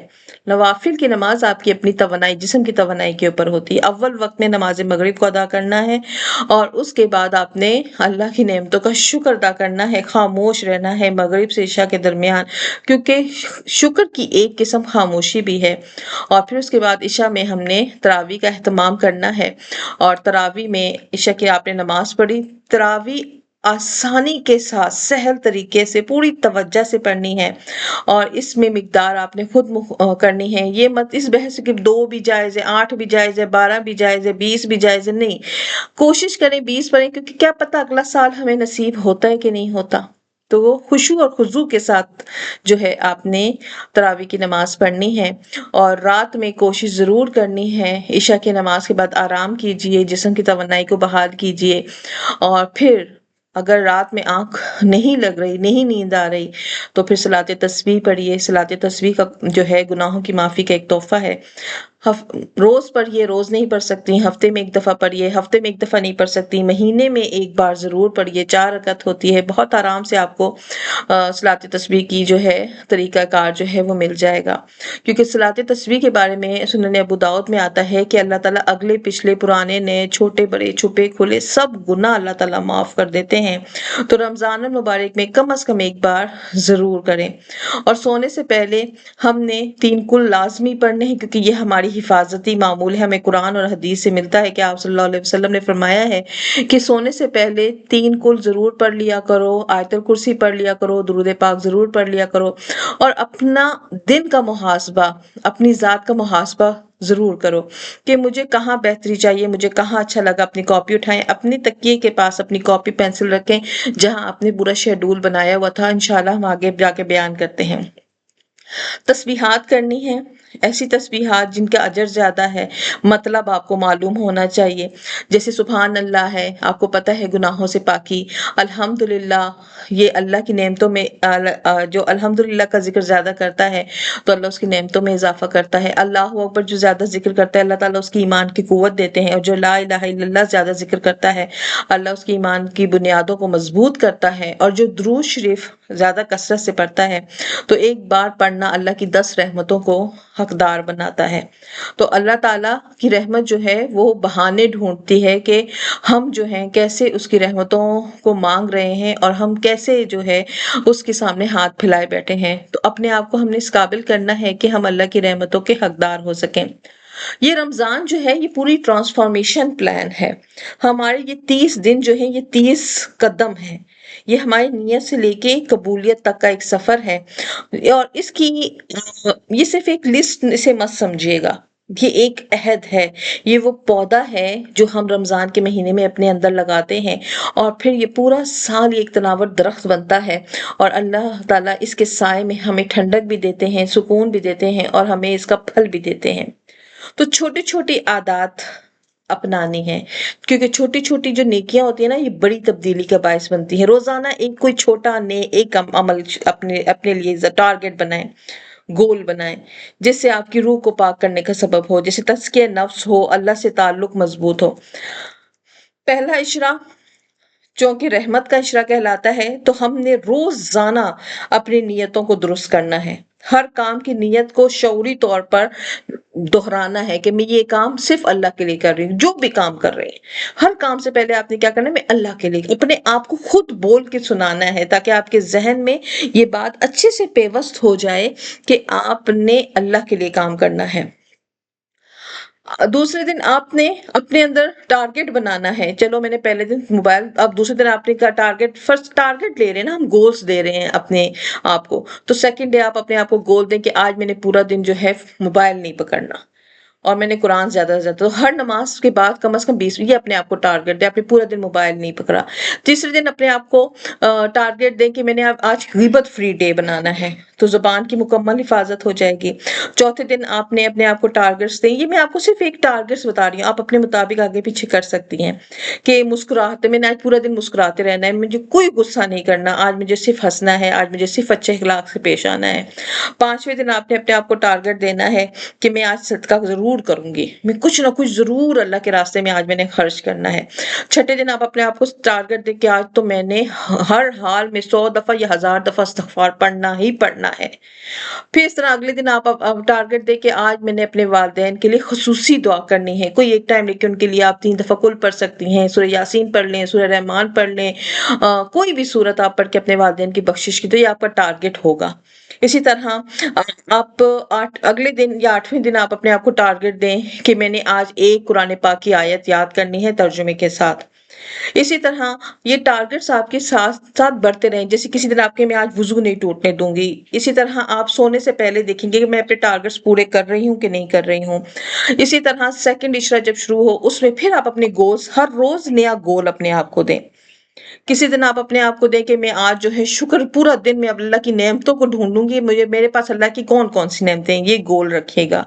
نوافل کی نماز آپ کی اپنی توانائی، جسم کی توانائی کے اوپر ہوتی ہے۔ اول وقت میں نماز مغرب کو ادا کرنا ہے، اور اس کے بعد آپ نے اللہ کی نعمتوں کا شکر ادا کرنا ہے، خاموش رہنا ہے مغرب سے عشاء کے درمیان، کیونکہ شکر کی ایک قسم خاموشی بھی ہے۔ اور پھر اس کے بعد عشاء میں ہم نے تراویح کا اہتمام کرنا ہے، اور تراویح میں عشاء کی آپ نے نماز پڑھی، تراویح آسانی کے ساتھ سہل طریقے سے پوری توجہ سے پڑھنی ہے، اور اس میں مقدار آپ نے خود کرنی ہے۔ یہ مت اس بحث کہ 2 بھی جائز ہے، 8 بھی جائز ہے، 12 بھی جائز ہے، 20 بھی جائز ہے، نہیں، کوشش کریں 20 پڑھیں، کیونکہ کیا پتہ اگلا سال ہمیں نصیب ہوتا ہے کہ نہیں ہوتا۔ تو وہ خشوع اور خضوع کے ساتھ جو ہے آپ نے تراویح کی نماز پڑھنی ہے، اور رات میں کوشش ضرور کرنی ہے عشاء کی نماز کے بعد آرام کیجئے، جسم کی توانائی کو بحال کیجئے، اور پھر اگر رات میں آنکھ نہیں لگ رہی، نہیں نیند آ رہی، تو پھر صلاۃ تسبیح پڑھیے۔ صلاۃ تسبیح کا جو ہے گناہوں کی معافی کا ایک تحفہ ہے۔ روز پڑھیے، روز نہیں پڑھ سکتی، ہفتے میں 1 دفعہ پڑھیے، ہفتے میں 1 دفعہ نہیں پڑھ سکتی، مہینے میں 1 بار ضرور پڑھیے، 4 رکعت ہوتی ہے، بہت آرام سے آپ کو صلاۃ تسبیح کی جو ہے طریقہ کار جو ہے وہ مل جائے گا۔ کیونکہ صلاۃ تسبیح کے بارے میں سنن ابو داؤد میں آتا ہے کہ اللہ تعالیٰ اگلے پچھلے پرانے نئے چھوٹے بڑے چھپے کھلے سب گناہ اللہ تعالیٰ معاف کر دیتے ہیں۔ تو رمضان المبارک میں کم از کم 1 بار ضرور کریں۔ اور سونے سے پہلے ہم نے 3 کل لازمی پڑھنے ہیں، کیونکہ یہ ہماری حفاظتی معمول ہے، ہمیں قرآن اور حدیث سے ملتا ہے کہ آپ صلی اللہ علیہ وسلم نے فرمایا ہے کہ سونے سے پہلے 3 کل ضرور پڑھ لیا کرو، آیت الکرسی پڑھ لیا کرو، درود پاک ضرور پڑھ لیا کرو، اور اپنا دن کا محاسبہ، اپنی ذات کا محاسبہ ضرور کرو کہ مجھے کہاں بہتری چاہیے، مجھے کہاں اچھا لگا۔ اپنی کاپی اٹھائیں، اپنی تکیے کے پاس اپنی کاپی پینسل رکھیں جہاں آپ نے پورا شیڈول بنایا ہوا تھا۔ انشاءاللہ ہم آگے جا کے بیان کرتے ہیں۔ تسبیحات کرنی ہے، ایسی تسبیحات جن کا اجر زیادہ ہے، مطلب آپ کو معلوم ہونا چاہیے، جیسے سبحان اللہ ہے، آپ کو پتہ ہے گناہوں سے پاکی، الحمدللہ، یہ اللہ کی نعمتوں میں جو الحمدللہ کا ذکر زیادہ کرتا ہے تو اللہ اس کی نعمتوں میں اضافہ کرتا ہے۔ اللہ اکبر جو زیادہ ذکر کرتا ہے اللہ تعالیٰ اس کی ایمان کی قوت دیتے ہیں، اور جو لا الہ الا اللہ زیادہ ذکر کرتا ہے اللہ اس کی ایمان کی بنیادوں کو مضبوط کرتا ہے، اور جو درود شریف زیادہ کثرت سے پڑھتا ہے تو ایک بار پڑھنا اللہ کی 10 رحمتوں کو حقدار بناتا ہے۔ تو اللہ تعالیٰ کی رحمت جو ہے وہ بہانے ڈھونڈتی ہے کہ ہم جو ہیں کیسے اس کی رحمتوں کو مانگ رہے ہیں، اور ہم کیسے جو ہے اس کے سامنے ہاتھ پھیلائے بیٹھے ہیں۔ تو اپنے آپ کو ہم نے اس قابل کرنا ہے کہ ہم اللہ کی رحمتوں کے حقدار ہو سکیں۔ یہ رمضان جو ہے یہ پوری ٹرانسفارمیشن پلان ہے۔ ہمارے یہ 30 دن جو ہیں یہ 30 قدم ہیں، یہ ہماری نیت سے لے کے قبولیت تک کا ایک سفر ہے، اور اس کی یہ صرف ایک لسٹ اسے مت سمجھیے گا، یہ ایک عہد ہے، یہ وہ پودا ہے جو ہم رمضان کے مہینے میں اپنے اندر لگاتے ہیں، اور پھر یہ پورا سال ایک تناور درخت بنتا ہے، اور اللہ تعالیٰ اس کے سائے میں ہمیں ٹھنڈک بھی دیتے ہیں، سکون بھی دیتے ہیں، اور ہمیں اس کا پھل بھی دیتے ہیں۔ تو چھوٹی چھوٹی عادات اپنانی ہے، کیونکہ چھوٹی چھوٹی جو نیکیاں ہوتی ہیں نا یہ بڑی تبدیلی کا باعث بنتی ہیں۔ روزانہ ایک کوئی چھوٹا ایک عمل اپنے لیے ٹارگٹ بنائیں، گول بنائیں، جس سے آپ کی روح کو پاک کرنے کا سبب ہو، جیسے تزکیہ نفس ہو، اللہ سے تعلق مضبوط ہو۔ پہلا اشرا چونکہ رحمت کا اشرا کہلاتا ہے، تو ہم نے روزانہ اپنی نیتوں کو درست کرنا ہے، ہر کام کی نیت کو شعوری طور پر دہرانا ہے کہ میں یہ کام صرف اللہ کے لیے کر رہی ہوں۔ جو بھی کام کر رہے ہیں ہر کام سے پہلے آپ نے کیا کرنا ہے، میں اللہ کے لیے، اپنے آپ کو خود بول کے سنانا ہے تاکہ آپ کے ذہن میں یہ بات اچھے سے پیوست ہو جائے کہ آپ نے اللہ کے لیے کام کرنا ہے۔ دوسرے دن آپ نے اپنے اندر ٹارگٹ بنانا ہے، چلو میں نے پہلے دن موبائل، اب دوسرے دن آپ نے کا ٹارگٹ، فرسٹ ٹارگٹ لے رہے ہیں نا، ہم گولز دے رہے ہیں اپنے آپ کو، تو سیکنڈ ڈے آپ اپنے آپ کو گول دیں کہ آج میں نے پورا دن جو ہے موبائل نہیں پکڑنا، اور میں نے قرآن زیادہ سے زیادہ، تو ہر نماز کے بعد کم از کم 20، یہ اپنے آپ کو ٹارگٹ دیں، آپ نے پورا دن موبائل نہیں پکڑا۔ تیسرے دن اپنے آپ کو ٹارگٹ دیں کہ میں نے آج غیبت فری ڈے بنانا ہے، تو زبان کی مکمل حفاظت ہو جائے گی۔ چوتھے دن آپ نے اپنے آپ کو ٹارگٹس دیں، یہ میں آپ کو صرف ایک ٹارگٹس بتا رہی ہوں، آپ اپنے مطابق آگے پیچھے کر سکتی ہیں، کہ مسکراہتے، میں نے آج پورا دن مسکراتے رہنا ہے، مجھے کوئی غصہ نہیں کرنا، آج مجھے صرف ہنسنا ہے، آج مجھے صرف اچھے اخلاق سے پیش آنا ہے۔ پانچویں دن آپ نے اپنے آپ کو ٹارگٹ دینا ہے کہ میں آج صدقہ ضرور کروں گی، میں کچھ نہ کچھ ضرور اللہ کے راستے میں آج میں نے خرچ کرنا ہے۔ چھٹے دن آپ اپنے آپ کو ٹارگٹ دے کہ آج تو میں نے ہر حال میں 100 دفعہ یا 1000 دفعہ استغفار پڑھنا ہی پڑھنا ہے۔ پھر اس طرح اگلے دن آپ ٹارگٹ دے کہ آج میں نے اپنے والدین کے لیے خصوصی دعا کرنی ہے، کوئی ایک ٹائم لے کے ان کے لیے آپ 3 دفعہ کل پڑھ سکتی ہیں، سورہ یاسین پڑھ لیں، سورہ رحمان پڑھ لیں، کوئی بھی سورت آپ پڑھ کے اپنے والدین کی بخشش کی، تو یہ آپ کا ٹارگٹ ہوگا۔ اسی طرح آپ اگلے دن یا 8ویں دن آپ اپنے آپ کو ٹارگٹ دیں کہ میں نے آج ایک قرآن پاک کی آیت یاد کرنی ہے ترجمے کے ساتھ۔ اسی طرح یہ ٹارگٹس آپ کے ساتھ ساتھ بڑھتے رہیں، جیسے کسی دن آپ کے میں آج وضو نہیں ٹوٹنے دوں گی، اسی طرح آپ سونے سے پہلے دیکھیں گے کہ میں اپنے ٹارگٹس پورے کر رہی ہوں کہ نہیں کر رہی ہوں۔ اسی طرح سیکنڈ اشرا جب شروع ہو اس میں پھر آپ اپنے گولز، ہر روز نیا گول اپنے آپ کو دیں۔ کسی دن آپ اپنے آپ کو دیں کہ میں آج جو ہے شکر، پورا دن میں اب اللہ کی نعمتوں کو ڈھونڈوں گی، مجھے میرے پاس اللہ کی کون کون سی نعمتیں ہیں، یہ گول رکھیے گا۔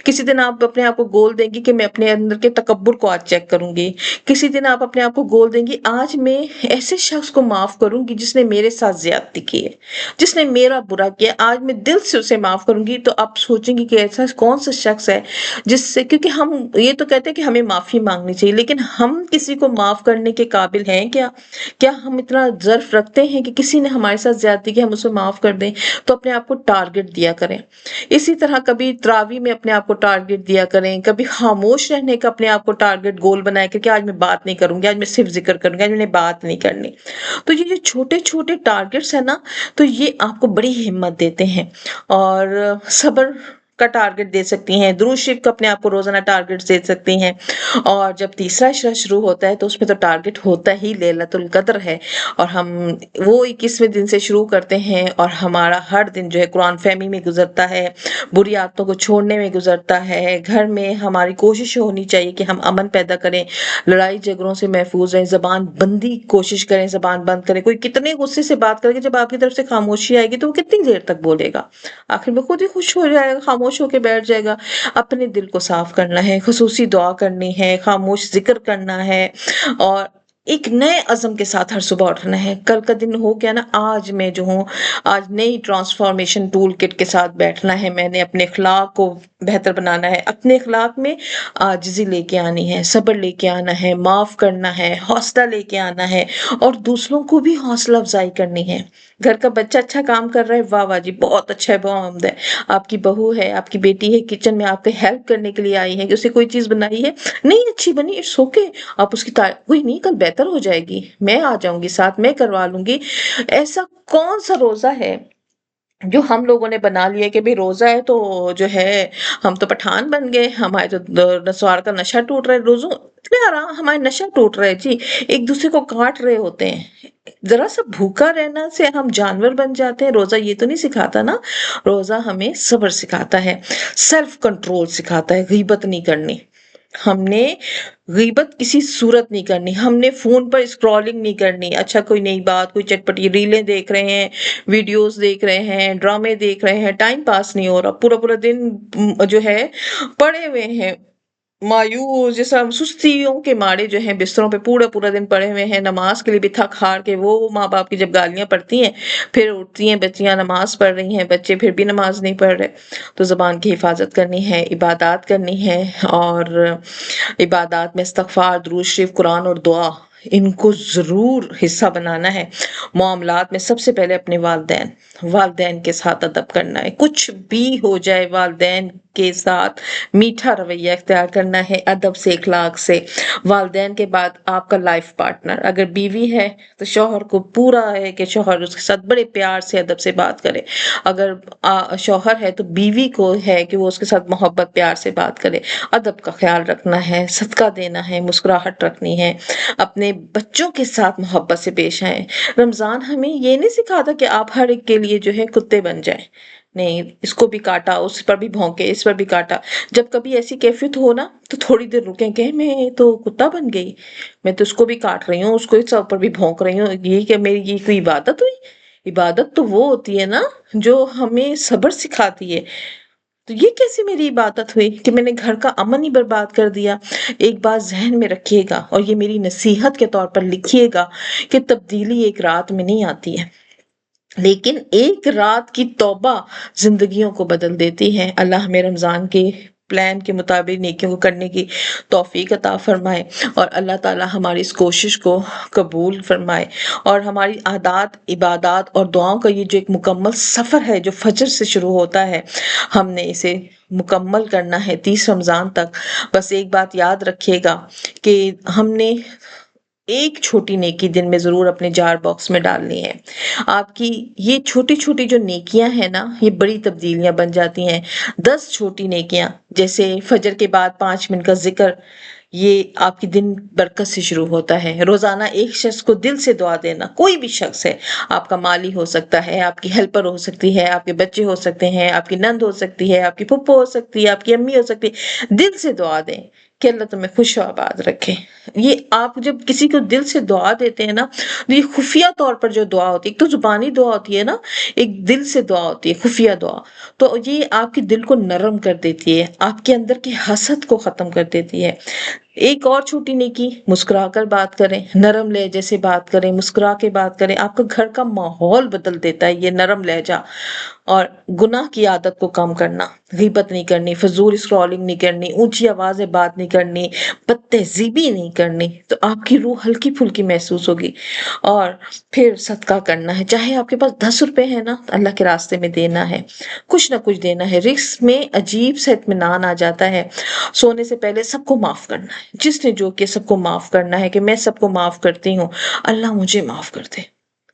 کسی دن آپ اپنے آپ کو گول دیں گی کہ میں اپنے اندر کے تکبر کو آج چیک کروں گی۔ کسی دن آپ اپنے آپ کو گول دیں گی آج میں ایسے شخص کو معاف کروں گی جس نے میرے ساتھ زیادتی کی ہے، جس نے میرا برا کیا، آج میں دل سے اسے معاف کروں گی۔ تو آپ سوچیں گی کہ ایسا کون سا شخص ہے جس سے، کیونکہ ہم یہ تو کہتے ہیں کہ ہمیں معافی مانگنی چاہیے، لیکن ہم کسی کو معاف کرنے کے قابل ہیں کیا ہم اتنا ظرف رکھتے ہیں کہ کسی نے ہمارے ساتھ زیادتی کی ہم اسے معاف کر دیں؟ تو اپنے آپ کو ٹارگٹ دیا کریں۔ اسی طرح کبھی تراویح میں اپنے آپ کو ٹارگٹ دیا کریں، کبھی خاموش رہنے کا اپنے آپ کو ٹارگٹ گول بنائے کہ آج میں بات نہیں کروں گی، آج میں صرف ذکر کروں گی، آج میں نے بات نہیں کرنی۔ تو یہ جو چھوٹے چھوٹے ٹارگٹس ہیں نا، تو یہ آپ کو بڑی ہمت دیتے ہیں، اور صبر کا ٹارگٹ دے سکتی ہیں، درود شریف کا اپنے آپ کو روزانہ ٹارگٹ دے سکتی ہیں، اور جب تیسرا اشرا شروع ہوتا ہے تو اس میں تو ٹارگٹ ہوتا ہی لیلۃ القدر ہے، اور ہم وہ 21ویں دن سے شروع کرتے ہیں اور ہمارا ہر دن جو ہے قرآن فہمی میں گزرتا ہے، بری عادتوں کو چھوڑنے میں گزرتا ہے، گھر میں ہماری کوشش ہونی چاہیے کہ ہم امن پیدا کریں، لڑائی جھگڑوں سے محفوظ رہیں، زبان بندی کوشش کریں، زبان بند کریں۔ کوئی کتنے غصے سے بات کرے گا، جب آپ کی طرف سے خاموشی آئے گی تو وہ کتنی دیر تک بولے گا، آخر میں خود ہی خوش ہو جائے گا، خاموش ہو کے بیٹھ جائے گا۔ اپنے دل کو صاف کرنا ہے، خصوصی دعا کرنی ہے، خاموش ذکر کرنا ہے، اور ایک نئے عزم کے ساتھ ہر صبح اٹھنا ہے۔ کل کا دن ہو گیا نا، آج میں جو ہوں، آج نئی ٹرانسفارمیشن ٹول کٹ کے ساتھ بیٹھنا ہے، میں نے اپنے اخلاق کو بہتر بنانا ہے، اپنے اخلاق میں عاجزی لے کے آنی ہے، صبر لے کے آنا ہے، معاف کرنا ہے، حوصلہ لے کے آنا ہے، اور دوسروں کو بھی حوصلہ افزائی کرنی ہے۔ گھر کا بچہ اچھا کام کر رہا ہے، واہ واہ جی، بہت اچھا ہے، بہت عمدہ ہے۔ آپ کی بہو ہے، آپ کی بیٹی ہے، کچن میں آپ کے ہیلپ کرنے کے لیے آئی ہے، کہ اسے کوئی چیز بنائی ہے، نہیں اچھی بنی، اٹس اوکے، آپ اس کی کوئی نہیں، کل بہتر ہو جائے گی، میں آ جاؤں گی ساتھ، میں کروا لوں گی۔ ایسا کون سا روزہ ہے جو ہم لوگوں نے بنا لیا کہ بھئی روزہ ہے تو جو ہے ہم تو پٹھان بن گئے، ہمارے تو نسوار کا نشہ ٹوٹ رہا ہے، روزوں اتنے آرام ہمارے نشہ ٹوٹ رہے جی، ایک دوسرے کو کاٹ رہے ہوتے ہیں، ذرا سا بھوکا رہنا سے ہم جانور بن جاتے ہیں۔ روزہ یہ تو نہیں سکھاتا نا، روزہ ہمیں صبر سکھاتا ہے، سیلف کنٹرول سکھاتا ہے، غیبت نہیں کرنی، ہم نے غیبت کسی صورت نہیں کرنی، ہم نے فون پر اسکرولنگ نہیں کرنی، اچھا کوئی نئی بات، کوئی چٹپٹی ریلیں دیکھ رہے ہیں، ویڈیوز دیکھ رہے ہیں، ڈرامے دیکھ رہے ہیں، ٹائم پاس نہیں ہو رہا، پورا پورا دن جو ہے پڑے ہوئے ہیں، مایوس جیسا سستیوں کے مارے جو ہیں بستروں پہ پورا پورا دن پڑے ہوئے ہیں، نماز کے لیے بھی تھک ہار کے، وہ ماں باپ کی جب گالیاں پڑتی ہیں پھر اٹھتی ہیں بچیاں نماز پڑھ رہی ہیں، بچے پھر بھی نماز نہیں پڑھ رہے، تو زبان کی حفاظت کرنی ہے، عبادات کرنی ہے، اور عبادات میں استغفار، درود شریف، قرآن اور دعا، ان کو ضرور حصہ بنانا ہے۔ معاملات میں سب سے پہلے اپنے والدین کے ساتھ ادب کرنا ہے، کچھ بھی ہو جائے والدین کے ساتھ میٹھا رویہ اختیار کرنا ہے، ادب سے، اخلاق سے۔ والدین کے بعد آپ کا لائف پارٹنر، اگر بیوی ہے تو شوہر کو پورا ہے کہ شوہر اس کے ساتھ بڑے پیار سے ادب سے بات کرے، اگر شوہر ہے تو بیوی کو ہے کہ وہ اس کے ساتھ محبت پیار سے بات کرے، ادب کا خیال رکھنا ہے، صدقہ دینا ہے، مسکراہٹ رکھنی ہے، اپنے بچوں کے ساتھ محبت سے پیش آئیں۔ رمضان ہمیں یہ نہیں سکھاتا کہ آپ ہر ایک کے لیے جو ہے کتے بن جائیں، نہیں، اس کو بھی کاٹا، اس پر بھی بھونکے، اس پر بھی کاٹا۔ جب کبھی ایسی کیفیت ہو نا تو تھوڑی دیر رکیں کہ میں تو کتا بن گئی، میں تو اس کو بھی کاٹ رہی ہوں، اس کو اس اوپر بھی بھونک رہی ہوں، یہ کہ میری یہ کوئی عبادت ہوئی؟ عبادت تو وہ ہوتی ہے نا جو ہمیں صبر سکھاتی ہے، تو یہ کیسی میری عبادت ہوئی کہ میں نے گھر کا امن ہی برباد کر دیا؟ ایک بات ذہن میں رکھیے گا، اور یہ میری نصیحت کے طور پر لکھیے گا، کہ تبدیلی ایک رات میں نہیں آتی ہے، لیکن ایک رات کی توبہ زندگیوں کو بدل دیتی ہے۔ اللہ ہمیں رمضان کے پلان کے مطابق نیکیوں کو کرنے کی توفیق عطا فرمائے، اور اللہ تعالی ہماری اس کوشش کو قبول فرمائے، اور ہماری عادات، عبادات اور دعاؤں کا یہ جو ایک مکمل سفر ہے جو فجر سے شروع ہوتا ہے، ہم نے اسے مکمل کرنا ہے 30 رمضان تک۔ بس ایک بات یاد رکھیے گا کہ ہم نے ایک چھوٹی نیکی دن میں ضرور اپنے جار باکس میں ڈالنی ہے۔ آپ کی یہ چھوٹی چھوٹی جو نیکیاں ہیں نا، یہ بڑی تبدیلیاں بن جاتی ہیں۔ 10 چھوٹی نیکیاں، جیسے فجر کے بعد 5 منٹ کا ذکر، یہ آپ کی دن برکت سے شروع ہوتا ہے۔ روزانہ ایک شخص کو دل سے دعا دینا، کوئی بھی شخص ہے، آپ کا مالی ہو سکتا ہے، آپ کی ہیلپر ہو سکتی ہے، آپ کے بچے ہو سکتے ہیں، آپ کی نند ہو سکتی ہے، آپ کی پھپھو ہو سکتی ہے، آپ کی امی ہو سکتی ہے، دل سے دعا دیں کہ اللہ تمہیں خوش و آباد رکھے۔ یہ آپ جب کسی کو دل سے دعا دیتے ہیں نا، تو یہ خفیہ طور پر جو دعا ہوتی ہے، ایک تو زبانی دعا ہوتی ہے نا، ایک دل سے دعا ہوتی ہے، خفیہ دعا، تو یہ آپ کے دل کو نرم کر دیتی ہے، آپ کے اندر کی حسد کو ختم کر دیتی ہے۔ ایک اور چھوٹی نیکی، مسکرا کر بات کریں، نرم لہجے سے بات کریں، مسکرا کے بات کریں، آپ کا گھر کا ماحول بدل دیتا ہے یہ نرم لہجہ۔ اور گناہ کی عادت کو کم کرنا، غیبت نہیں کرنی، فضول اسکرولنگ نہیں کرنی، اونچی آواز سے بات نہیں کرنی، بد تہذیبی نہیں کرنی، تو آپ کی روح ہلکی پھلکی محسوس ہوگی۔ اور پھر صدقہ کرنا ہے، چاہے آپ کے پاس 10 روپے ہیں نا، اللہ کے راستے میں دینا ہے، کچھ نہ کچھ دینا ہے۔ رزق میں عجیب سے اطمینان آ جاتا ہے۔ سونے سے پہلے سب کو معاف کرنا ہے، جس نے جو کہ سب کو معاف کرنا ہے، کہ میں سب کو معاف کرتی ہوں، اللہ مجھے معاف کر دے،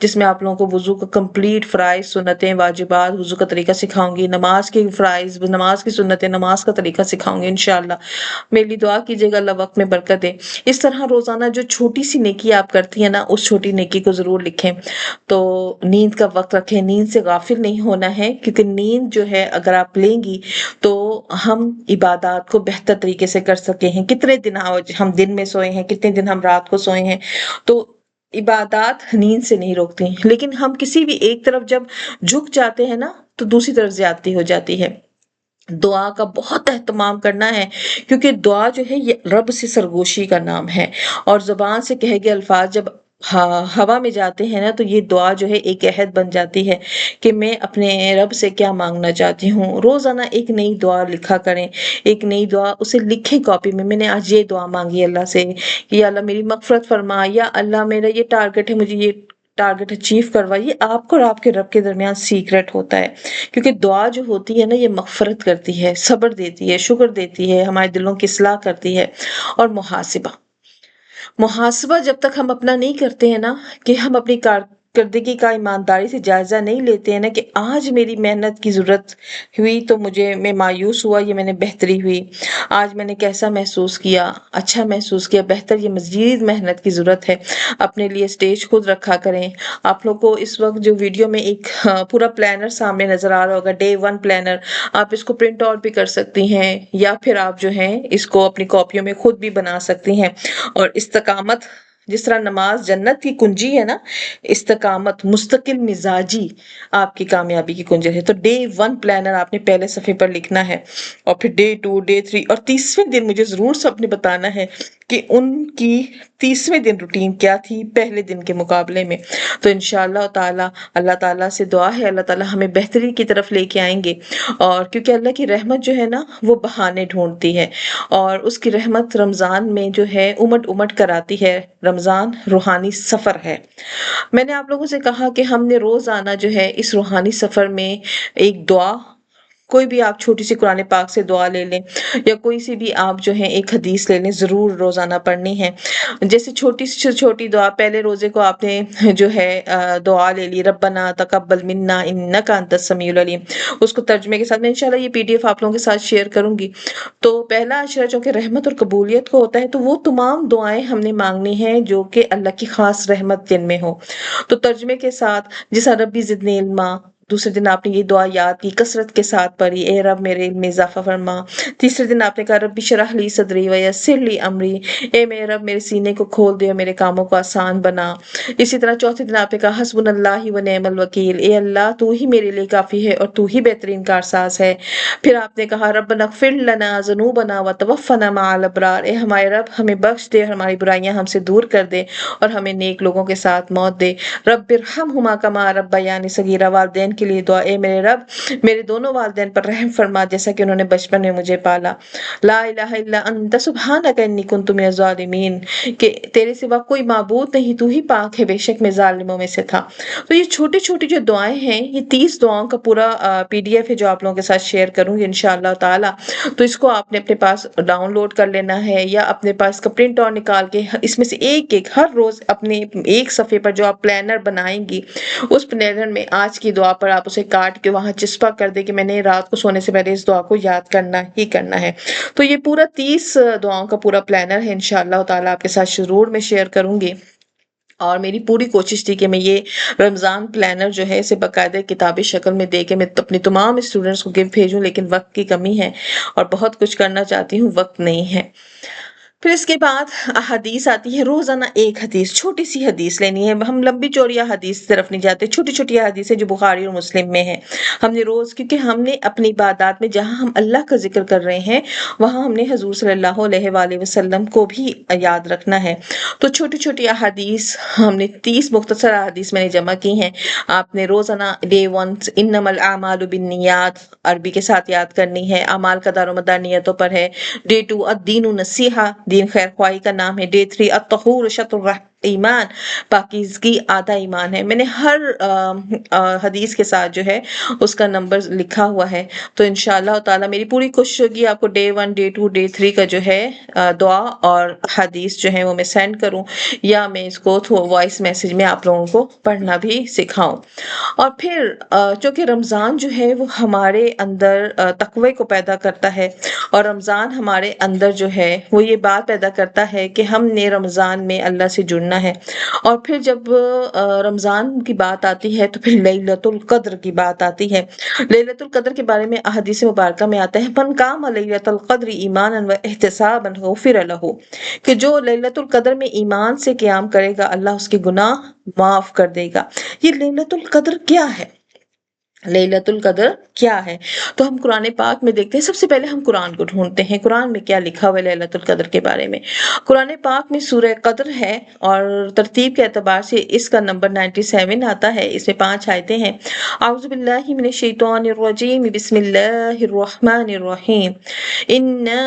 جس میں آپ لوگوں کو وضو کا کمپلیٹ فرائض، سنتیں، واجبات، وضو کا طریقہ سکھاؤں گی، نماز کے فرائض، نماز کی سنتیں، نماز کا طریقہ سکھاؤں گی انشاءاللہ۔ میرے لیے دعا کیجیے گا، اللہ وقت میں برکت دے۔ اس طرح روزانہ جو چھوٹی سی نیکی آپ کرتی ہیں نا، اس چھوٹی نیکی کو ضرور لکھیں۔ تو نیند کا وقت رکھیں، نیند سے غافل نہیں ہونا ہے، کیونکہ نیند جو ہے اگر آپ لیں گی تو ہم عبادات کو بہتر طریقے سے کر سکے ہیں۔ کتنے دن ہم دن میں سوئے ہیں، کتنے دن ہم رات کو سوئے ہیں، تو عبادات نیند سے نہیں روکتی، لیکن ہم کسی بھی ایک طرف جب جھک جاتے ہیں نا تو دوسری طرف زیادتی ہو جاتی ہے۔ دعا کا بہت اہتمام کرنا ہے، کیونکہ دعا جو ہے یہ رب سے سرگوشی کا نام ہے، اور زبان سے کہے گئے الفاظ جب ہوا میں جاتے ہیں نا تو یہ دعا جو ہے ایک عہد بن جاتی ہے کہ میں اپنے رب سے کیا مانگنا چاہتی ہوں۔ روزانہ ایک نئی دعا لکھا کریں، ایک نئی دعا اسے لکھیں کاپی میں نے آج یہ دعا مانگی اللہ سے کہ یا اللہ میری مغفرت فرما، یا اللہ میرا یہ ٹارگٹ ہے، مجھے یہ ٹارگٹ اچیو کروا۔ یہ آپ کو اور آپ کے رب کے درمیان سیکرٹ ہوتا ہے، کیونکہ دعا جو ہوتی ہے نا یہ مغفرت کرتی ہے، صبر دیتی ہے، شکر دیتی ہے، ہمارے دلوں کی اصلاح کرتی ہے۔ اور محاسبہ جب تک ہم اپنا نہیں کرتے ہیں نا، کہ ہم اپنی کارکردگی کا ایمانداری سے جائزہ نہیں لیتے ہیں نا کہ آج میری محنت کی ضرورت ہوئی تو میں مایوس ہوا، یہ میں نے بہتری ہوئی، آج میں نے کیسا محسوس کیا، اچھا محسوس کیا، بہتر، یہ مزید محنت کی ضرورت ہے۔ اپنے لیے سٹیج خود رکھا کریں۔ آپ لوگ کو اس وقت جو ویڈیو میں ایک پورا پلانر سامنے نظر آ رہا ہوگا، ڈے 1 پلانر، آپ اس کو پرنٹ آؤٹ بھی کر سکتی ہیں، یا پھر آپ جو ہیں اس کو اپنی کاپیوں میں خود بھی بنا سکتی ہیں۔ اور استقامت، جس طرح نماز جنت کی کنجی ہے نا، استقامت، مستقل مزاجی آپ کی کامیابی کی کنجی ہے۔ تو ڈے 1 پلانر آپ نے پہلے صفحے پر لکھنا ہے، اور پھر ڈے 2، ڈے 3 اور 30ویں دن مجھے ضرور سب نے بتانا ہے کہ ان کی 30ویں دن روٹین کیا تھی پہلے دن کے مقابلے میں۔ تو انشاءاللہ تعالی اللہ تعالیٰ سے دعا ہے اللہ تعالیٰ ہمیں بہتری کی طرف لے کے آئیں گے، اور کیونکہ اللہ کی رحمت جو ہے نا وہ بہانے ڈھونڈتی ہے، اور اس کی رحمت رمضان میں جو ہے امٹ امٹ کر آتی ہے۔ رمضان روحانی سفر ہے۔ میں نے آپ لوگوں سے کہا کہ ہم نے روزانہ جو ہے اس روحانی سفر میں ایک دعا، کوئی بھی آپ چھوٹی سی قرآن پاک سے دعا لے لیں، یا کوئی سی بھی آپ جو ہے ایک حدیث لے لیں، ضرور روزانہ پڑھنی ہے۔ جیسے چھوٹی سے چھوٹی دعا، پہلے روزے کو آپ نے جو ہے دعا لے لی، ربنا تقبل منا انک انت السمیع العلیم، اس کو ترجمے کے ساتھ میں انشاءاللہ یہ PDF آپ لوگوں کے ساتھ شیئر کروں گی۔ تو پہلا اشارہ جو کہ رحمت اور قبولیت کو ہوتا ہے، تو وہ تمام دعائیں ہم نے مانگنی ہیں جو کہ اللہ کی خاص رحمت جن میں ہو۔ تو ترجمے کے ساتھ جیسا ربی زدنی علما، دوسرے دن آپ نے یہ دعا یاد کی، کثرت کے ساتھ پڑھی، اے رب میرے علم میں اضافہ فرما۔ تیسرے دن آپ نے کہا ربی شرح لی صدری ویسر لی امری، اے میرے رب میرے سینے کو کھول دے اور میرے کاموں کو آسان بنا۔ اسی طرح چوتھے دن آپ نے کہا حسبنا اللہ و نعم الوکیل، اے اللہ تو ہی میرے لیے کافی ہے اور تو ہی بہترین کارساز ہے۔ پھر آپ نے کہا ربنا اغفر لنا ذنوبنا وتوفنا مع الابرار، اے ہمارے رب ہمیں بخش دے اور ہماری برائیاں ہم سے دور کر دے اور ہمیں نیک لوگوں کے ساتھ موت دے۔ رب ارحمہما کما ربیانی صغیرا، والدین کے لیے دعا، اے میرے رب میرے دونوں والدین پر رحم فرما جیسا کہ انہوں نے بچپن میں مجھے پالا۔ لا الہ الا انت سبحانک انی کنت من الظالمین، کہ تیرے سوا کوئی معبود نہیں، تو ہی پاک ہے، بے شک میں ظالموں میں سے تھا۔ تو یہ چھوٹی چھوٹی جو دعائیں ہیں، یہ 30 دعاؤں کا پورا PDF ہے جو آپ لوگوں کے ساتھ شیئر کروں گی انشاءاللہ تعالی۔ تو اس کو آپ نے اپنے پاس ڈاؤن لوڈ کر لینا ہے، یا اپنے پاس کا پرنٹ آؤٹ نکال کے اس میں سے ایک ایک ہر روز اپنے ایک صفحے پر جو آپ پلانر بنائیں گی، اس پلانر میں آج کی دعا پر آپ اسے کاٹ کے وہاں چسپا کر دے کہ میں نے رات کو سونے سے پہلے اس دعا کو یاد کرنا ہی کرنا ہے۔ تو یہ پورا 30 دعاؤں کا پورا پلانر ہے، انشاءاللہ تعالی آپ کے ساتھ ضرور میں شیئر کروں گی۔ اور میری پوری کوشش تھی کہ میں یہ رمضان پلانر جو ہے اسے باقاعدہ کتابی شکل میں دے کے میں اپنی تمام اسٹوڈنٹس کو گفٹ بھیجوں، لیکن وقت کی کمی ہے اور بہت کچھ کرنا چاہتی ہوں، وقت نہیں ہے۔ پھر اس کے بعد حدیث آتی ہے، روزانہ ایک حدیث، چھوٹی سی حدیث لینی ہے۔ ہم لمبی چوڑی حدیث کی طرف نہیں جاتے، چھوٹی چھوٹی حدیثیں جو بخاری اور مسلم میں ہیں، ہم نے روز، کیونکہ ہم نے اپنی عبادات میں جہاں ہم اللہ کا ذکر کر رہے ہیں وہاں ہم نے حضور صلی اللہ علیہ وآلہ وسلم کو بھی یاد رکھنا ہے۔ تو چھوٹی چھوٹی احادیث ہم نے 30 مختصر احادیث میں نے جمع کی ہیں، آپ نے روزانہ ڈے 1 انما الاعمال بالنیات عربی کے ساتھ یاد کرنی ہے، اعمال کا دار و مدار نیتوں پر ہے۔ ڈے 2 الدین نصیحہ، دین خیر خواہی کا نام ہے۔ ڈے 3 الطہور شطر ایمان، پاکیزگی آدھا ایمان ہے. میں نے ہر حدیث کے ساتھ جو ہے اس کا نمبر لکھا ہوا ہے. تو انشاءاللہ تعالی میری پوری کوشش ہوگی آپ کو ڈے 1 ڈے 2 ڈے 3 کا جو ہے دعا اور حدیث جو ہے وہ میں سینڈ کروں، یا میں اس کو وائس میسج میں آپ لوگوں کو پڑھنا بھی سکھاؤں. اور پھر چونکہ رمضان جو ہے وہ ہمارے اندر تقوی کو پیدا کرتا ہے، اور رمضان ہمارے اندر جو ہے وہ یہ بات پیدا کرتا ہے کہ ہم نے رمضان میں اللہ سے جڑنا ہے. اور پھر جب رمضان کی بات آتی ہے تو پھر لیلۃ القدر کی بات آتی ہے. لیلۃ القدر کے بارے میں احادیث مبارکہ میں آتا ہے من قام لیلۃ القدر ایمانا و احتسابا غفر له، کہ جو لیلۃ القدر میں ایمان سے قیام کرے گا اللہ اس کے گناہ معاف کر دے گا. یہ لیلۃ القدر کیا ہے؟ لیلۃ القدر کیا ہے؟ تو ہم قرآن پاک میں دیکھتے ہیں. سب سے پہلے ہم قرآن کو ڈھونڈتے ہیں قرآن میں کیا لکھا ہوا ہے لیلۃ القدر کے بارے میں. قرآن پاک میں سورہ قدر ہے، اور ترتیب کے اعتبار سے اس کا نمبر 97 آتا ہے. اس میں 5 آیتیں ہیں. اعوذ باللہ من الشیطان الرجیم، بسم اللہ الرحمن الرحیم. انا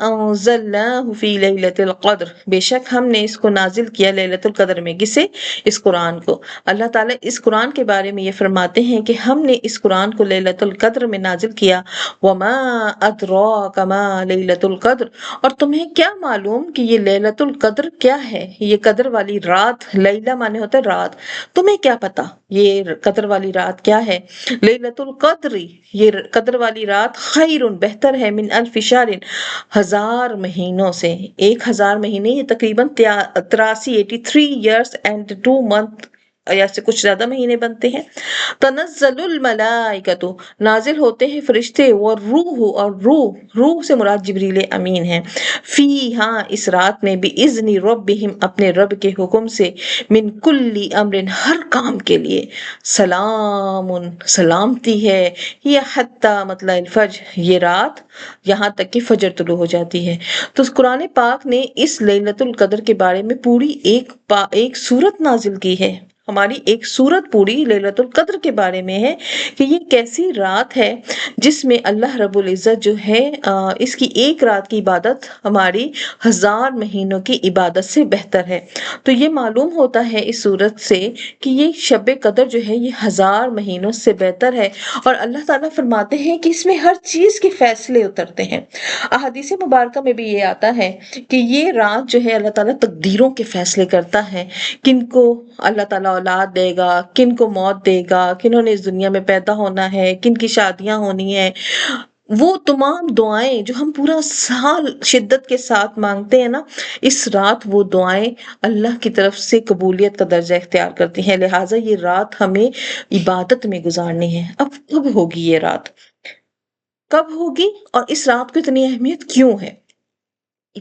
انزلناہ فی لیلۃ القدر، بے شک ہم نے اس کو نازل کیا لیلۃ القدر میں. کسے؟ اس قرآن کو. اللہ تعالیٰ اس قرآن کے بارے میں یہ فرماتے ہیں کہ ہم نے اس قرآن کو لیلۃ القدر میں نازل کیا. وما ادراک ما لیلۃ القدر، اور تمہیں کیا معلوم کہ یہ لیلۃ القدر کیا ہے؟ یہ قدر والی رات، لیلہ مانے ہوتا ہے رات، تمہیں کیا پتا یہ قدر والی رات کیا ہے؟ لیلۃ القدر، یہ قدر والی رات خیر، بہتر ہے، من الف شہر، 1000 مہینوں سے. 1000 مہینے، یہ تقریباً 83 ایئرس اینڈ 2 منتھ یا سے کچھ زیادہ مہینے بنتے ہیں. تنزل الملائکۃ، نازل ہوتے ہیں فرشتے، والروح، اور روح سے مراد جبریل امین ہے. فی، ہاں اس رات میں، باذن ربہم، اپنے رب کے حکم سے، من کل امر، ہر کام کے لیے. سلام، سلامتی ہے، یہ حتی مطلع الفجر، یہ رات یہاں تک کہ فجر طلوع ہو جاتی ہے. تو قرآن پاک نے اس لیلۃ القدر کے بارے میں پوری ایک سورت نازل کی ہے. ہماری ایک سورت پوری لیلۃ القدر کے بارے میں ہے کہ یہ کیسی رات ہے جس میں اللہ رب العزت جو ہے اس کی ایک رات کی عبادت ہماری 1000 مہینوں کی عبادت سے بہتر ہے. تو یہ معلوم ہوتا ہے اس سورت سے کہ یہ شب قدر جو ہے یہ 1000 مہینوں سے بہتر ہے. اور اللہ تعالیٰ فرماتے ہیں کہ اس میں ہر چیز کے فیصلے اترتے ہیں. احادیث مبارکہ میں بھی یہ آتا ہے کہ یہ رات جو ہے اللہ تعالیٰ تقدیروں کے فیصلے کرتا ہے. کن کو اللہ تعالیٰ اولاد دے گا، کن کو موت دے گا، کنہوں نے اس دنیا میں پیدا ہونا ہے، کن کی شادیاں ہونی ہیں. وہ تمام دعائیں جو ہم پورا سال شدت کے ساتھ مانگتے ہیں نا، اس رات وہ دعائیں اللہ کی طرف سے قبولیت کا درجہ اختیار کرتی ہیں. لہٰذا یہ رات ہمیں عبادت میں گزارنی ہے. اب کب ہوگی یہ رات؟ کب ہوگی اور اس رات کو اتنی اہمیت کیوں ہے؟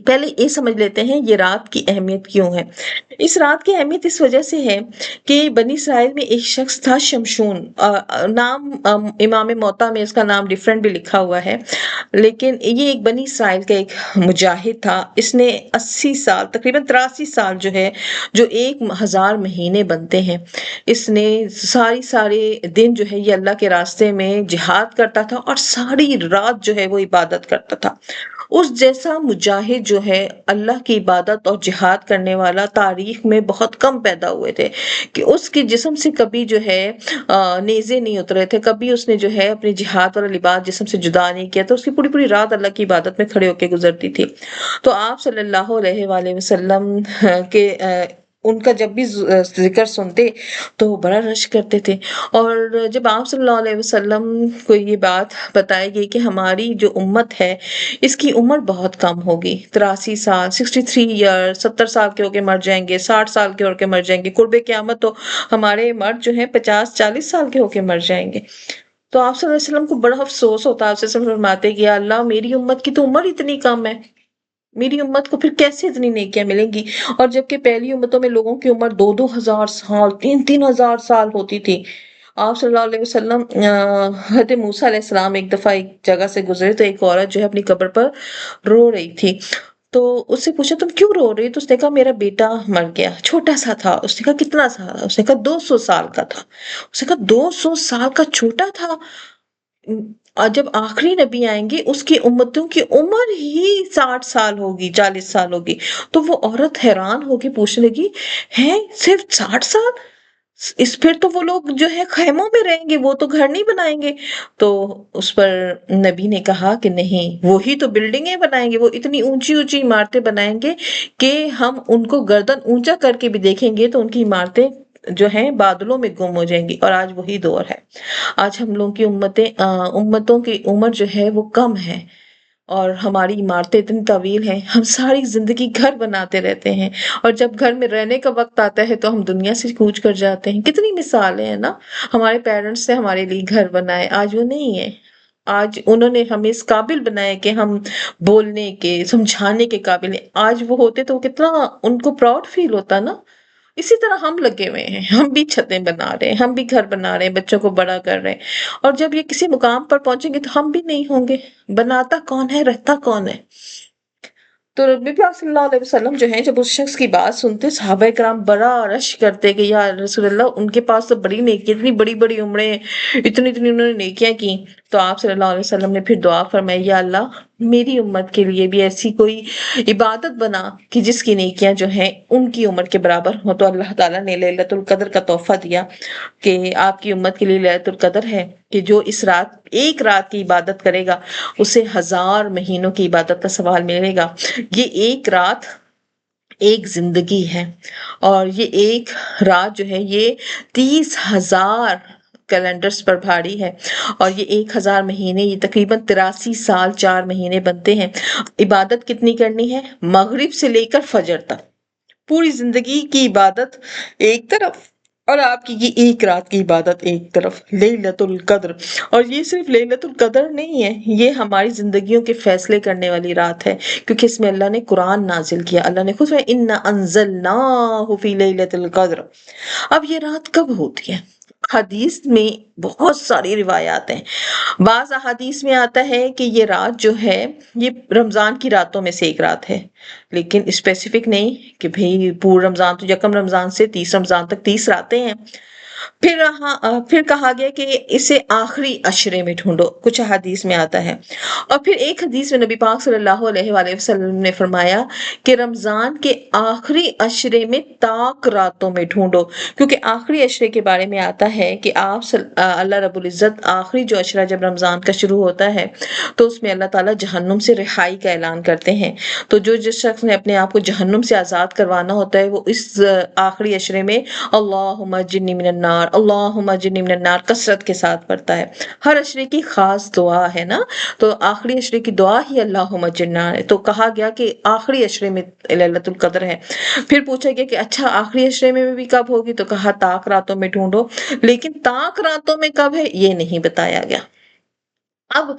پہلے یہ سمجھ لیتے ہیں یہ رات کی اہمیت کیوں ہے. اس رات کی اہمیت اس وجہ سے ہے کہ بنی اسرائیل میں ایک شخص تھا شمشون، نام امام موطا میں اس کا نام ڈیفرنٹ بھی لکھا ہوا ہے، لیکن یہ ایک بنی اسرائیل کا ایک مجاہد تھا. اس نے 80 سال، تقریباً 83 سال جو ہے، جو 1000 مہینے بنتے ہیں، اس نے سارے دن جو ہے یہ اللہ کے راستے میں جہاد کرتا تھا، اور ساری رات جو ہے وہ عبادت کرتا تھا. اس جیسا مجاہد جو ہے اللہ کی عبادت اور جہاد کرنے والا تاریخ میں بہت کم پیدا ہوئے تھے، کہ اس کے جسم سے کبھی جو ہے نیزے نہیں اترے تھے، کبھی اس نے جو ہے اپنی جہاد والا لباس جسم سے جدا نہیں کیا. تو اس کی پوری رات اللہ کی عبادت میں کھڑے ہو کے گزرتی تھی. تو آپ صلی اللہ علیہ وآلہ وسلم کے ان کا جب بھی ذکر سنتے تو بڑا رش کرتے تھے. اور جب آپ صلی اللہ علیہ وسلم کو یہ بات بتائی گئی کہ ہماری جو امت ہے اس کی عمر بہت کم ہوگی، 83 سال، 63 ایئر، 70 سال کے ہو کے مر جائیں گے، 60 سال کے ہو کے مر جائیں گے، قرب قیامت تو ہمارے مرد جو ہیں 50-40 سال کے ہو کے مر جائیں گے. تو آپ صلی اللہ علیہ وسلم کو بڑا افسوس ہوتا. آپ سے فرماتے کہ یا اللہ، میری امت کی تو عمر اتنی کم ہے، میری امت کو پھر کیسے اتنی نیکیاں ملیں گی؟ اور جبکہ پہلی امتوں میں لوگوں کی عمر 2-2 ہزار سال، 3-3 ہزار سال ہوتی تھی. آپ صلی اللہ علیہ وسلم حضرت موسیٰ علیہ السلام ایک دفعہ ایک جگہ سے گزرے تو ایک عورت جو ہے اپنی قبر پر رو رہی تھی. تو اس سے پوچھا تم کیوں رو رہی؟ تو اس نے کہا میرا بیٹا مر گیا، چھوٹا سا تھا. اس نے کہا کتنا سا؟ اس نے کہا 200 سال کا تھا. اس نے کہا 200 سال کا چھوٹا تھا؟ اور جب آخری نبی آئیں گے اس کی امتوں کی عمر ہی 60 سال ہوگی، 40 سال ہوگی، تو وہ عورت حیران ہوگی، پوچھنے لگی ہے صرف 60 سال؟ اس پھر تو وہ لوگ جو ہے خیموں میں رہیں گے، وہ تو گھر نہیں بنائیں گے۔ تو اس پر نبی نے کہا کہ نہیں، وہی تو بلڈنگیں بنائیں گے، وہ اتنی اونچی اونچی عمارتیں بنائیں گے کہ ہم ان کو گردن اونچا کر کے بھی دیکھیں گے تو ان کی عمارتیں جو ہیں بادلوں میں گم ہو جائیں گی۔ اور آج وہی دور ہے۔ آج ہم لوگوں کی امتوں کی عمر جو ہے وہ کم ہے، اور ہماری عمارتیں اتنی طویل ہیں، ہم ساری زندگی گھر بناتے رہتے ہیں، اور جب گھر میں رہنے کا وقت آتا ہے تو ہم دنیا سے کوچ کر جاتے ہیں۔ کتنی مثالیں ہیں نا، ہمارے پیرنٹس نے ہمارے لیے گھر بنائے، آج وہ نہیں ہے۔ آج انہوں نے ہمیں اس قابل بنایا کہ ہم بولنے کے، سمجھانے کے قابل ہیں۔ آج وہ ہوتے تو کتنا ان کو پراؤڈ فیل ہوتا نا۔ اسی طرح ہم لگے ہوئے ہیں، ہم بھی چھتیں بنا رہے ہیں، ہم بھی گھر بنا رہے ہیں، بچوں کو بڑا کر رہے ہیں، اور جب یہ کسی مقام پر پہنچیں گے تو ہم بھی نہیں ہوں گے۔ بناتا کون ہے، رہتا کون ہے؟ تو نبی پاک صلی اللہ علیہ وسلم جو ہیں، جب اس شخص کی بات سنتے، صحابہ کرام بڑا رش کرتے کہ یا رسول اللہ، ان کے پاس تو بڑی نیکی، اتنی بڑی بڑی عمریں، اتنی اتنی انہوں نے نیکیاں کی۔ تو آپ صلی اللہ علیہ وسلم نے پھر دعا فرمائی، یا اللہ میری امت کے لیے بھی ایسی کوئی عبادت بنا کہ جس کی نیکیاں جو ہیں ان کی عمر کے برابر ہوں۔ تو اللہ تعالیٰ نے لیلۃ القدر کا تحفہ دیا کہ آپ کی امت کے لیے لیلۃ القدر ہے کہ جو اس رات، ایک رات کی عبادت کرے گا اسے 1000 مہینوں کی عبادت کا ثواب ملے گا۔ یہ ایک رات ایک زندگی ہے، اور یہ ایک رات جو ہے یہ 30,000 کیلنڈرز پر بھاری ہے، اور یہ 1000 مہینے، یہ تقریباً 83 سال 4 مہینے بنتے ہیں۔ عبادت کتنی کرنی ہے؟ مغرب سے لے کر فجر تک، پوری زندگی کی عبادت ایک طرف، اور آپ کی یہ ایک رات کی عبادت ایک طرف، لیلۃ القدر۔ اور یہ صرف لیلۃ القدر نہیں ہے، یہ ہماری زندگیوں کے فیصلے کرنے والی رات ہے، کیونکہ اس میں اللہ نے قرآن نازل کیا۔ اللہ نے خود اِنَّا أَنزَلْنَاهُ فِي لَيْلَةِ الْقَدْرِ۔ اب یہ رات کب ہوتی ہے؟ حدیث میں بہت ساری روایات ہیں۔ بعض احادیث میں آتا ہے کہ یہ رات جو ہے یہ رمضان کی راتوں میں سے ایک رات ہے، لیکن اسپیسیفک نہیں کہ بھئی پورا رمضان، تو یکم رمضان سے 30 رمضان تک 30 راتیں ہیں۔ پھر کہا گیا کہ اسے آخری عشرے میں ڈھونڈو، کچھ حدیث میں آتا ہے۔ اور پھر ایک حدیث میں نبی پاک صلی اللہ علیہ وآلہ وسلم نے فرمایا کہ رمضان کے آخری عشرے میں طاق راتوں میں ڈھونڈو، کیونکہ آخری عشرے کے بارے میں آتا ہے کہ اللہ رب العزت آخری جو عشرہ جب رمضان کا شروع ہوتا ہے تو اس میں اللہ تعالیٰ جہنم سے رہائی کا اعلان کرتے ہیں۔ تو جس شخص نے اپنے آپ کو جہنم سے آزاد کروانا ہوتا ہے وہ اس آخری عشرے میں اللہم اجرنی من النار، اللہم اجرنی من النار کثرت کے ساتھ پڑھتا ہے۔ ہر عشرے کی خاص دعا ہے نا، تو آخری عشرے کی دعا ہی اللہم اجرنا ہے۔ تو کہا گیا کہ آخری عشرے میں لیلۃ القدر ہے۔ پھر پوچھا گیا کہ اچھا آخری عشرے میں بھی کب ہوگی؟ تو کہا طاق راتوں میں ڈھونڈو، لیکن طاق راتوں میں کب ہے یہ نہیں بتایا گیا۔ اب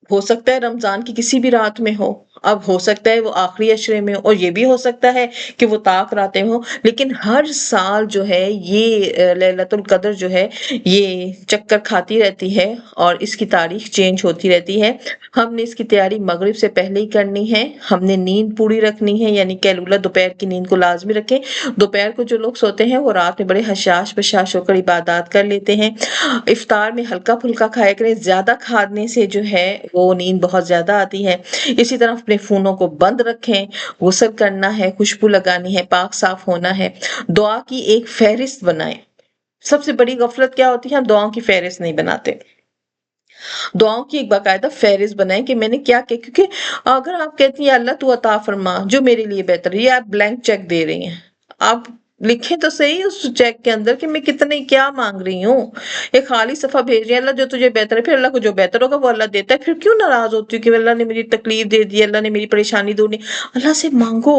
ہو سکتا ہے رمضان کی کسی بھی رات میں ہو، اب ہو سکتا ہے وہ آخری عشرے میں ہو، اور یہ بھی ہو سکتا ہے کہ وہ طاق راتیں ہوں، لیکن ہر سال جو ہے یہ لیلۃ القدر جو ہے یہ چکر کھاتی رہتی ہے، اور اس کی تاریخ چینج ہوتی رہتی ہے۔ ہم نے اس کی تیاری مغرب سے پہلے ہی کرنی ہے، ہم نے نیند پوری رکھنی ہے، یعنی قیلولہ دوپہر کی نیند کو لازمی رکھیں۔ دوپہر کو جو لوگ سوتے ہیں وہ رات میں بڑے حشاش بشاش ہو کر عبادات کر لیتے ہیں۔ افطار میں ہلکا پھلکا کھایا کریں، زیادہ کھانے سے جو ہے وہ نیند بہت زیادہ آتی ہے۔ اسی طرح اپنے فونوں کو بند رکھیں، غسل کرنا ہے، خوشبو لگانی ہے، پاک صاف ہونا ہے، دعا کی ایک فہرست بنائیں۔ سب سے بڑی غفلت کیا ہوتی ہے؟ ہم دعاؤں کی فہرست نہیں بناتے۔ دعاؤں کی ایک باقاعدہ فہرست بنائیں کہ میں نے کیا کہ، کیونکہ اگر آپ کہتی ہیں اللہ تو عطا فرما جو میرے لیے بہتر ہے، یہ آپ بلینک چیک دے رہی ہیں، آپ لکھیں تو صحیح اس چیک کے اندر کہ میں کتنے کیا مانگ رہی ہوں۔ ایک خالی صفحہ بھیج رہی ہے، اللہ جو تجھے بہتر ہے، پھر اللہ کو جو بہتر ہوگا وہ اللہ دیتا ہے، پھر کیوں ناراض ہوتی ہوں کہ اللہ نے مجھے تکلیف دے دی، اللہ نے میری پریشانی دور نہیں۔ اللہ سے مانگو،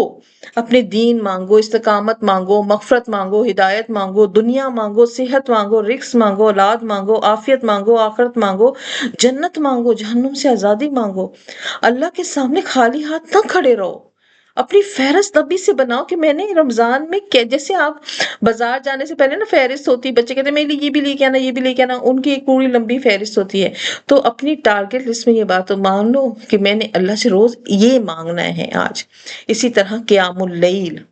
اپنے دین مانگو، استقامت مانگو، مغفرت مانگو، ہدایت مانگو، دنیا مانگو، صحت مانگو، رزق مانگو، اولاد مانگو، عافیت مانگو، آخرت مانگو، جنت مانگو، جہنم سے آزادی مانگو۔ اللہ کے سامنے خالی ہاتھ نہ کھڑے رہو، اپنی فہرست نبی سے بناؤ کہ میں نے رمضان میں جیسے آپ بازار جانے سے پہلے نا فہرست ہوتی ہے، بچے کہتے ہیں میرے لیے یہ بھی لے کے آنا، یہ بھی لے کے آنا، ان کی ایک پوری لمبی فہرست ہوتی ہے۔ تو اپنی ٹارگٹ لسٹ میں یہ بات مان لو کہ میں نے اللہ سے روز یہ مانگنا ہے آج۔ اسی طرح قیام اللیل،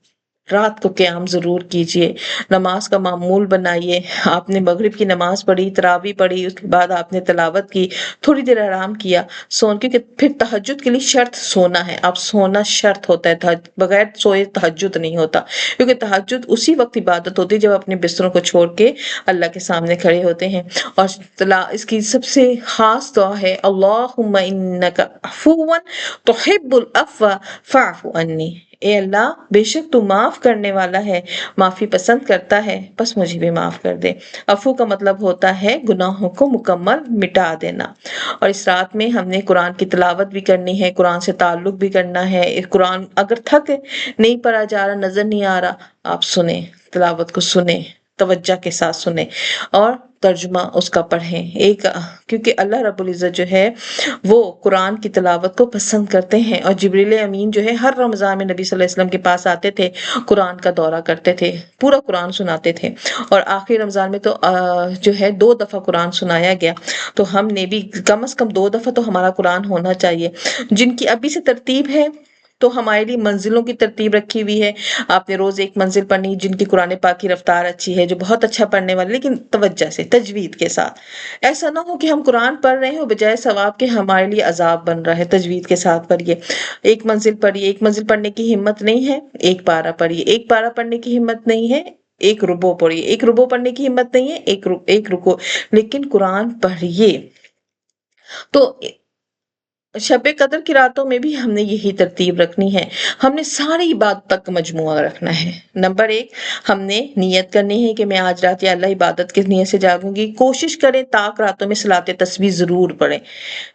رات کو قیام ضرور کیجئے، نماز کا معمول بنائیے. آپ نے مغرب کی نماز پڑھی، تراویح پڑھی، اس کے بعد آپ نے تلاوت کی، تھوڑی دیر آرام کیا، کیونکہ پھر تہجد کے لیے شرط سونا ہے. آپ سونا شرط ہوتا ہے، بغیر سوئے تہجد نہیں ہوتا، کیونکہ تہجد اسی وقت عبادت ہوتی ہے جب اپنے بستروں کو چھوڑ کے اللہ کے سامنے کھڑے ہوتے ہیں. اور اس کی سب سے خاص دعا ہے اللہم انک عفو تحب العفو فاعف عنی. اے اللہ بے شک تو معاف کرنے والا ہے، معافی پسند کرتا ہے، بس مجھے بھی معاف کر دے. عفو کا مطلب ہوتا ہے گناہوں کو مکمل مٹا دینا. اور اس رات میں ہم نے قرآن کی تلاوت بھی کرنی ہے، قرآن سے تعلق بھی کرنا ہے. قرآن اگر تھک نہیں پڑھا جا رہا، نظر نہیں آ رہا، آپ سنیں، تلاوت کو سنیں، توجہ کے ساتھ سنیں اور ترجمہ اس کا پڑھیں. کیونکہ اللہ رب العزت جو ہے وہ قرآن کی تلاوت کو پسند کرتے ہیں. اور جبریل امین جو ہے ہر رمضان میں نبی صلی اللہ علیہ وسلم کے پاس آتے تھے، قرآن کا دورہ کرتے تھے، پورا قرآن سناتے تھے. اور آخری رمضان میں تو جو ہے 2 دفعہ قرآن سنایا گیا. تو ہم نے بھی کم از کم 2 دفعہ تو ہمارا قرآن ہونا چاہیے. جن کی ابھی سے ترتیب ہے تو ہمارے لیے منزلوں کی ترتیب رکھی ہوئی ہے. آپ نے روز ایک منزل پڑھنی، جن کی قرآن پاک کی رفتار اچھی ہے، جو بہت اچھا پڑھنے والے، لیکن توجہ سے، تجوید کے ساتھ. ایسا نہ ہو کہ ہم قرآن پڑھ رہے ہیں بجائے ثواب کے ہمارے لیے عذاب بن رہا ہے. تجوید کے ساتھ پڑھیے. ایک منزل پڑھیے، ایک منزل پڑھنے کی ہمت نہیں ہے، ایک پارہ پڑھیے. ایک پارہ پڑھنے کی ہمت نہیں ہے، ایک ربع پڑھیے. ایک ربع پڑھنے کی ہمت نہیں ہے، ایک رکوع. لیکن قرآن پڑھیے. تو شب قدر کی راتوں میں بھی ہم نے یہی ترتیب رکھنی ہے. ہم نے ساری عبادت کا مجموعہ رکھنا ہے. نمبر 1 ہم نے نیت کرنی ہے کہ میں آج رات یا اللہ عبادت کی نیت سے جاگوں گی. کوشش کریں تاک راتوں میں صلاۃ تسبیح ضرور پڑھیں.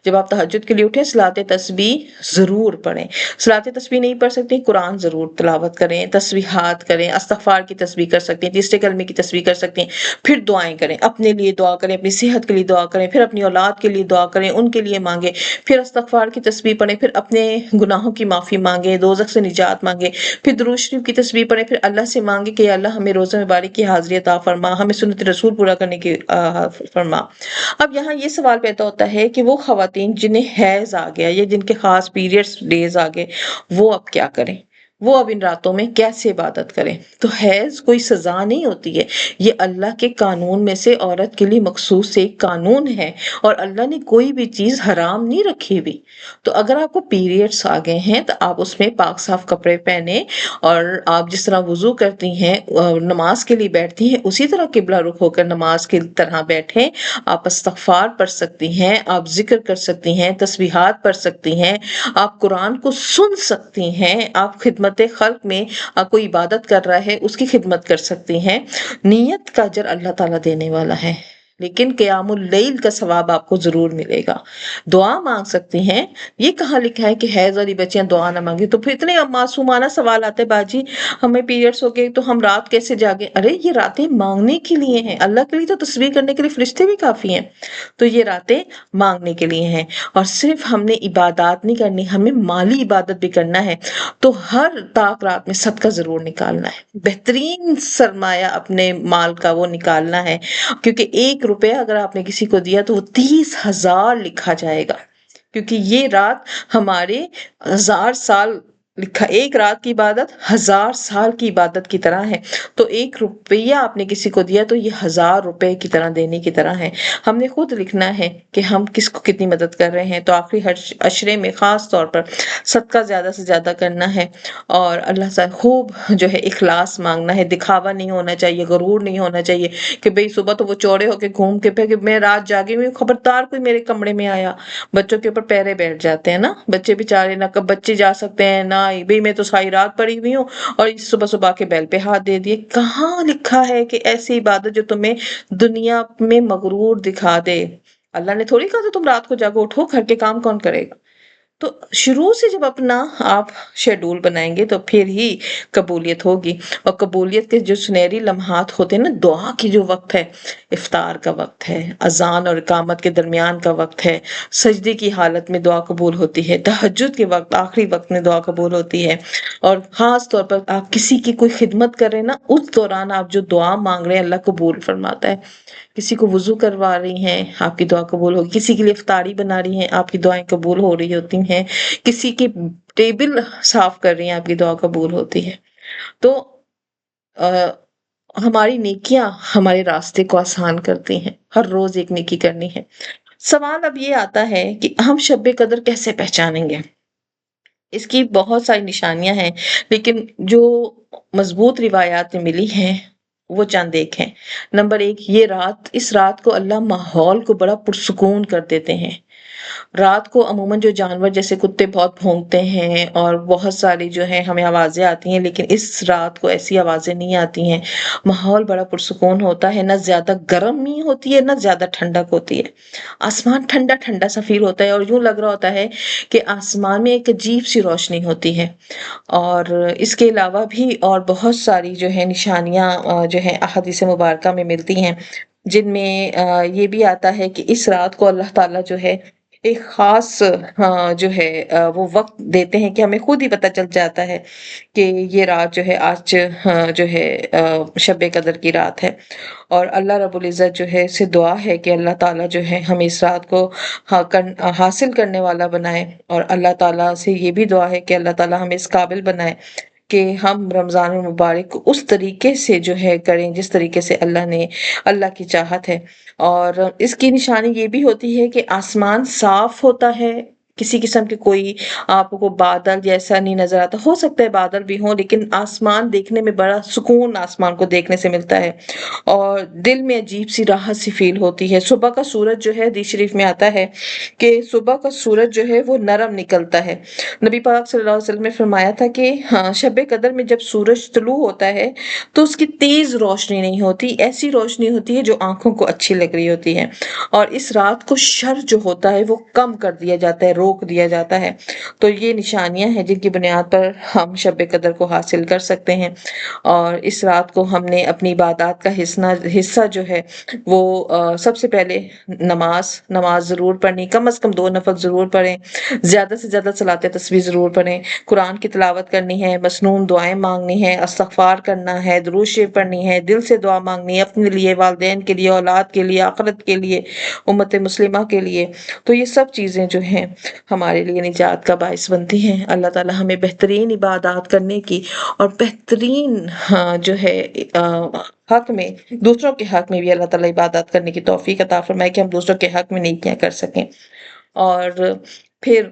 جب آپ تہجد کے لیے اٹھیں صلاۃ تسبیح ضرور پڑھیں. صلاۃ تسبیح نہیں پڑھ سکتے، قرآن ضرور تلاوت کریں، تسبیحات کریں، استغفار کی تسبیح کر سکتے ہیں، تیسرے کلمے کی تسبیح کر سکتے ہیں. پھر دعائیں کریں، اپنے لیے دعا کریں، اپنی صحت کے لیے دعا کریں، پھر اپنی اولاد کے لیے دعا کریں، ان کے لیے مانگیں. پھر استغفار کی تسبیح پڑھیں، پھر اپنے گناہوں کی معافی مانگیں، دوزخ سے نجات مانگیں. پھر درود شریف کی تسبیح پڑھیں، پھر اللہ سے مانگیں کہ اللہ ہمیں روزہ مبارک کی حاضری عطا فرما، ہمیں سنت رسول پورا کرنے کی فرما. اب یہاں یہ سوال پیدا ہوتا ہے کہ وہ خواتین جنہیں حیض آ گیا یا جن کے خاص پیریڈز ڈیز آ گئے، وہ اب کیا کریں؟ وہ اب ان راتوں میں کیسے عبادت کریں؟ تو حیض کوئی سزا نہیں ہوتی ہے، یہ اللہ کے قانون میں سے عورت کے لیے مخصوص ایک قانون ہے، اور اللہ نے کوئی بھی چیز حرام نہیں رکھی ہوئی. تو اگر آپ کو پیریڈز آ گئے ہیں تو آپ اس میں پاک صاف کپڑے پہنے، اور آپ جس طرح وضو کرتی ہیں نماز کے لیے بیٹھتی ہیں اسی طرح قبلہ رخ ہو کر نماز کی طرح بیٹھیں. آپ استغفار پڑھ سکتی ہیں، آپ ذکر کر سکتی ہیں، تسبیحات پڑھ سکتی ہیں، آپ قرآن کو سن سکتی ہیں، آپ خدمت خلق میں کوئی عبادت کر رہا ہے اس کی خدمت کر سکتی ہیں. نیت کا اجر اللہ تعالیٰ دینے والا ہے، لیکن قیام اللیل کا ثواب آپ کو ضرور ملے گا. دعا مانگ سکتی ہیں. یہ کہاں لکھا ہے کہ حیض والی بچیاں دعا نہ مانگیں؟ تو پھر اتنے معصومانہ سوال آتے باجی، ہمیں پیریڈز ہو گئے تو ہم رات کیسے جاگیں؟ ارے یہ راتیں مانگنے کے لیے ہیں، اللہ کے لیے تو تسبیح کرنے کے لیے فرشتے بھی کافی ہیں. تو یہ راتیں مانگنے کے لیے ہیں. اور صرف ہم نے عبادات نہیں کرنی، ہمیں مالی عبادت بھی کرنا ہے. تو ہر طاق رات میں صدقہ ضرور نکالنا ہے، بہترین سرمایہ اپنے مال کا وہ نکالنا ہے. کیونکہ 1 روپیہ اگر آپ نے کسی کو دیا تو وہ 30,000 لکھا جائے گا. کیونکہ یہ رات ہمارے 1000 سال لکھا، ایک رات کی عبادت 1000 سال کی عبادت کی طرح ہے. تو 1 روپیہ آپ نے کسی کو دیا تو یہ 1000 روپے کی طرح دینے کی طرح ہے. ہم نے خود لکھنا ہے کہ ہم کس کو کتنی مدد کر رہے ہیں. تو آخری عشرے میں خاص طور پر صدقہ زیادہ سے زیادہ کرنا ہے، اور اللہ سے خوب جو ہے اخلاص مانگنا ہے. دکھاوا نہیں ہونا چاہیے، غرور نہیں ہونا چاہیے کہ بھئی صبح تو وہ چوڑے ہو کے گھوم کے پھر کہ میں رات جاگی ہوئی، خبردار کوئی میرے کمرے میں آیا. بچوں کے اوپر پیرے بیٹھ جاتے ہیں نا، بچے بیچارے نہ کب بچے جا سکتے ہیں نہ بھئی میں تو ساری رات پڑی ہوئی ہوں اور صبح صبح کے بیل پہ ہاتھ دے دیے. کہاں لکھا ہے کہ ایسی عبادت جو تمہیں دنیا میں مغرور دکھا دے؟ اللہ نے تھوڑی کہا تو تم رات کو جاگو، اٹھو، گھر کے کام کون کرے گا؟ تو شروع سے جب اپنا آپ شیڈول بنائیں گے تو پھر ہی قبولیت ہوگی. اور قبولیت کے جو سنہری لمحات ہوتے ہیں نا، دعا کی جو وقت ہے، افطار کا وقت ہے، اذان اور اقامت کے درمیان کا وقت ہے، سجدے کی حالت میں دعا قبول ہوتی ہے، تہجد کے وقت آخری وقت میں دعا قبول ہوتی ہے. اور خاص طور پر آپ کسی کی کوئی خدمت کر رہے ہیں نا، اس دوران آپ جو دعا مانگ رہے ہیں اللہ قبول فرماتا ہے. کسی کو وضو کروا رہی ہیں، آپ کی دعا قبول ہوگی. کسی کے لیے افطاری بنا رہی ہیں، آپ کی دعائیں قبول ہو رہی ہوتی ہیں. کسی کی ٹیبل صاف کر رہی ہیں، آپ کی دعا قبول ہوتی ہے. تو ہماری نیکیاں ہمارے راستے کو آسان کرتی ہیں، ہر روز ایک نیکی کرنی ہے۔ سوال اب یہ آتا ہے کہ ہم شب قدر کیسے پہچانیں گے؟ اس کی بہت ساری نشانیاں ہیں، لیکن جو مضبوط روایات میں ملی ہیں وہ چند ایک ہیں۔ نمبر ایک، یہ رات، اس رات کو اللہ ماحول کو بڑا پرسکون کر دیتے ہیں۔ رات کو عموماً جو جانور جیسے کتے بہت بھونکتے ہیں اور بہت ساری جو ہے ہمیں آوازیں آتی ہیں، لیکن اس رات کو ایسی آوازیں نہیں آتی ہیں۔ ماحول بڑا پرسکون ہوتا ہے، نہ زیادہ گرمی ہوتی ہے نہ زیادہ ٹھنڈک ہوتی ہے۔ آسمان ٹھنڈا ٹھنڈا سا فیل ہوتا ہے اور یوں لگ رہا ہوتا ہے کہ آسمان میں ایک عجیب سی روشنی ہوتی ہے۔ اور اس کے علاوہ بھی اور بہت ساری جو ہے نشانیاں جو ہے احادیث مبارکہ میں ملتی ہیں، جن میں یہ بھی آتا ہے کہ اس رات کو اللہ تعالیٰ جو ہے ایک خاص جو ہے وہ وقت دیتے ہیں کہ ہمیں خود ہی پتہ چل جاتا ہے کہ یہ رات جو ہے آج جو ہے شب قدر کی رات ہے۔ اور اللہ رب العزت جو ہے اس سے دعا ہے کہ اللہ تعالیٰ جو ہے ہمیں اس رات کو حاصل کرنے والا بنائے، اور اللہ تعالیٰ سے یہ بھی دعا ہے کہ اللہ تعالیٰ ہمیں اس قابل بنائے کہ ہم رمضان المبارک کو اس طریقے سے جو ہے کریں جس طریقے سے اللہ کی چاہت ہے۔ اور اس کی نشانی یہ بھی ہوتی ہے کہ آسمان صاف ہوتا ہے، کسی قسم کے کوئی آپ کو بادل جیسا نہیں نظر آتا، ہو سکتا ہے بادل بھی ہوں لیکن آسمان دیکھنے میں بڑا سکون آسمان کو دیکھنے سے ملتا ہے، اور دل میں عجیب سی راحت سی فیل ہوتی ہے۔ صبح کا سورج جو ہے حدیث شریف میں آتا ہے کہ صبح کا سورج جو ہے وہ نرم نکلتا ہے۔ نبی پاک صلی اللہ علیہ وسلم نے فرمایا تھا کہ ہاں، شب قدر میں جب سورج طلوع ہوتا ہے تو اس کی تیز روشنی نہیں ہوتی، ایسی روشنی ہوتی ہے جو آنکھوں کو اچھی لگ رہی ہوتی ہے، اور اس رات کو شر جو ہوتا ہے وہ کم کر دیا جاتا ہے، روک دیا جاتا ہے۔ تو یہ نشانیاں ہیں جن کی بنیاد پر ہم شب قدر کو حاصل کر سکتے ہیں، اور اس رات کو ہم نے اپنی عبادات کا حصہ جو ہے وہ سب سے پہلے نماز ضرور پڑھنی، کم از کم 2 نفل ضرور پڑھیں، زیادہ سے زیادہ صلاۃ تسبیح ضرور پڑھیں، قرآن کی تلاوت کرنی ہے، مسنون دعائیں مانگنی ہے، استغفار کرنا ہے، درود شریف پڑھنی ہے، دل سے دعا مانگنی ہے اپنے لیے، والدین کے لیے، اولاد کے لیے، آخرت کے لیے، امت مسلمہ کے لیے۔ تو یہ سب چیزیں جو ہیں ہمارے لیے نجات کا باعث بنتی ہیں۔ اللہ تعالی ہمیں بہترین عبادات کرنے کی اور بہترین جو ہے حق میں، دوسروں کے حق میں بھی اللہ تعالیٰ عبادات کرنے کی توفیق عطا فرمائے کہ ہم دوسروں کے حق میں نیکیاں کر سکیں۔ اور پھر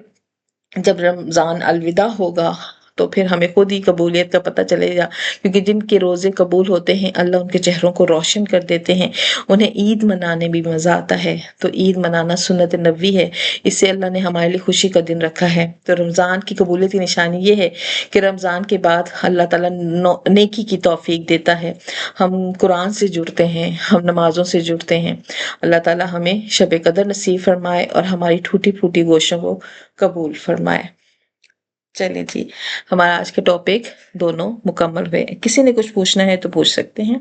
جب رمضان الوداع ہوگا تو پھر ہمیں خود ہی قبولیت کا پتہ چلے گا، کیونکہ جن کے روزے قبول ہوتے ہیں اللہ ان کے چہروں کو روشن کر دیتے ہیں، انہیں عید منانے بھی مزہ آتا ہے۔ تو عید منانا سنت نبوی ہے، اس سے اللہ نے ہمارے لیے خوشی کا دن رکھا ہے۔ تو رمضان کی قبولیت کی نشانی یہ ہے کہ رمضان کے بعد اللہ تعالیٰ نیکی کی توفیق دیتا ہے، ہم قرآن سے جڑتے ہیں، ہم نمازوں سے جڑتے ہیں۔ اللہ تعالیٰ ہمیں شب قدر نصیب فرمائے اور ہماری ٹوٹی پھوٹی گوشوں کو قبول فرمائے۔ چلیں جی، ہمارا آج کے ٹاپک دونوں مکمل ہوئے۔ کسی نے کچھ پوچھنا ہے تو پوچھ سکتے ہیں۔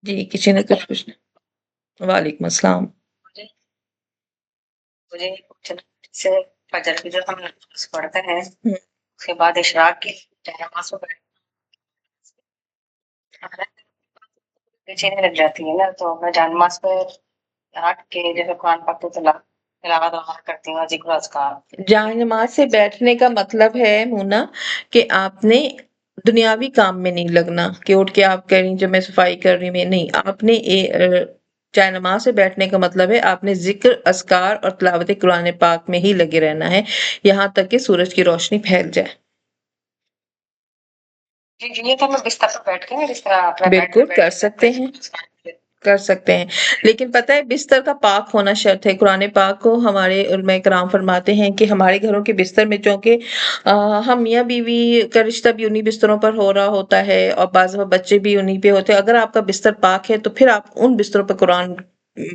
جی، کسی نے کچھ پوچھنا؟ وعلیکم السلام۔ مجھے سے فجر کی جو ہم نماز پڑھتے ہیں اس کے بعد اشراق کی نماز کو چیزیں لگ جاتی ہیں نا، تو میں جان نماز پہ ہٹ کے جو ہے قرآن پاک کی تلاوت وغیرہ کرتی ہوں، ذکر و اذکار۔ جائے نماز سے بیٹھنے کا مطلب ہے مونا کہ آپ نے دنیاوی کام میں نہیں لگنا کہ اٹھ کے آپ کہہ رہی ہیں جو میں صفائی کر رہی ہوں، نہیں، آپ نے چائے نماز سے بیٹھنے کا مطلب ہے آپ نے ذکر اذکار اور تلاوت قرآن پاک میں ہی لگے رہنا ہے یہاں تک کہ سورج کی روشنی پھیل جائے۔ جی یہ تو میں بستر پر بیٹھ کے جس طرح بالکل کر سکتے ہیں، کر سکتے ہیں، لیکن پتہ ہے بستر کا پاک ہونا شرط ہے۔ قرآن پاک کو ہمارے علماء کرام فرماتے ہیں کہ ہمارے گھروں کے بستر میں، چونکہ ہم میاں بیوی کا رشتہ بھی انہی بستروں پر ہو رہا ہوتا ہے اور بعض بچے بھی انہی پہ ہوتے ہیں، اگر آپ کا بستر پاک ہے تو پھر آپ ان بستروں پر قرآن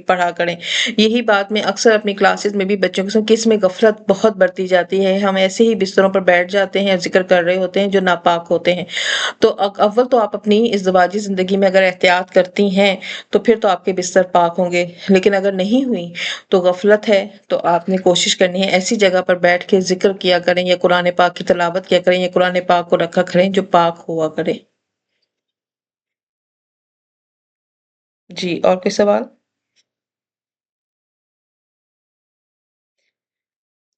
پڑھا کریں۔ یہی بات میں اکثر اپنی کلاسز میں بھی بچوں کے ساتھ، کہ اس میں غفلت بہت بڑھتی جاتی ہے، ہم ایسے ہی بستروں پر بیٹھ جاتے ہیں، ذکر کر رہے ہوتے ہیں جو ناپاک ہوتے ہیں۔ تو اول تو آپ اپنی ازدواجی زندگی میں اگر احتیاط کرتی ہیں تو پھر تو آپ کے بستر پاک ہوں گے، لیکن اگر نہیں ہوئی تو غفلت ہے، تو آپ نے کوشش کرنی ہے ایسی جگہ پر بیٹھ کے ذکر کیا کریں یا قرآن پاک کی تلاوت کیا کریں یا قرآن پاک کو رکھا کریں جو پاک ہوا کرے۔ جی، اور کوئی سوال؟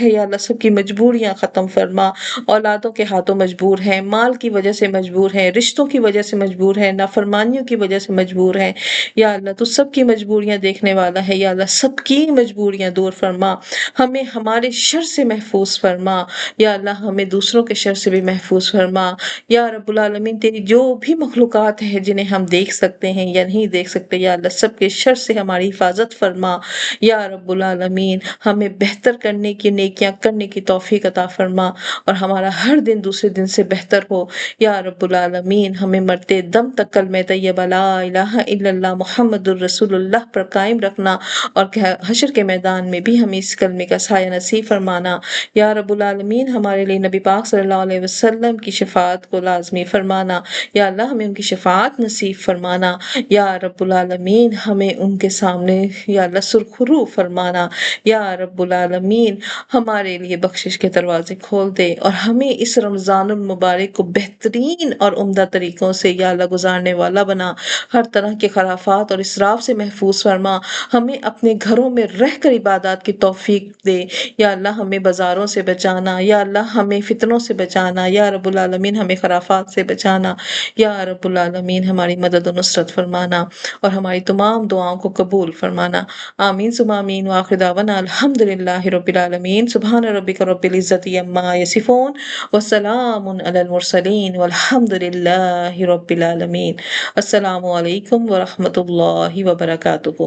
ہے یا اللہ سب کی مجبوریاں ختم فرما، اولادوں کے ہاتھوں مجبور ہیں، مال کی وجہ سے مجبور ہیں، رشتوں کی وجہ سے مجبور ہیں، نافرمانیوں کی وجہ سے مجبور ہیں، یا اللہ تو سب کی مجبوریاں دیکھنے والا ہے، یا اللہ سب کی مجبوریاں دور فرما، ہمیں ہمارے شر سے محفوظ فرما، یا اللہ ہمیں دوسروں کے شر سے بھی محفوظ فرما، یا رب العالمین تیری جو بھی مخلوقات ہیں جنہیں ہم دیکھ سکتے ہیں یا نہیں دیکھ سکتے، یا اللہ سب کے شر سے ہماری حفاظت فرما، یا رب العالمین ہمیں بہتر کرنے کی، نیکیاں کرنے کی توفیق عطا فرما، اور ہمارا ہر دن دوسرے دن سے بہتر ہو، یا رب العالمین ہمیں مرتے دم تک کلمہ طیبہ لا الہ الا اللہ محمد الرسول اللہ پر قائم رکھنا، اور حشر کے میدان میں بھی ہمیں اس کلمے کا سایہ نصیب فرمانا، یا رب العالمین ہمارے لیے نبی پاک صلی اللہ علیہ وسلم کی شفاعت کو لازمی فرمانا، یا اللہ ہمیں ان کی شفاعت نصیب فرمانا، یا رب العالمین ہمیں ان کے سامنے یا اللہ سرخرو فرمانا، یا رب العالمین ہمارے لیے بخشش کے دروازے کھول دے، اور ہمیں اس رمضان المبارک کو بہترین اور عمدہ طریقوں سے یا اللہ گزارنے والا بنا، ہر طرح کے خرافات اور اسراف سے محفوظ فرما، ہمیں اپنے گھروں میں رہ کر عبادات کی توفیق دے، یا اللہ ہمیں بازاروں سے بچانا، یا اللہ ہمیں فتنوں سے بچانا، یا رب العالمین ہمیں خرافات سے بچانا، یا رب العالمین ہماری مدد و نصرت فرمانا، اور ہماری تمام دعاؤں کو قبول فرمانا، آمین ثم آمین، وآخر دعوانا الحمدللہ رب العالمین، سبحان ربک رب العزت عما یصفون، وسلام علی المرسلین، والحمد للہ رب العالمین۔ السلام علیکم ورحمۃ اللہ وبرکاتہ۔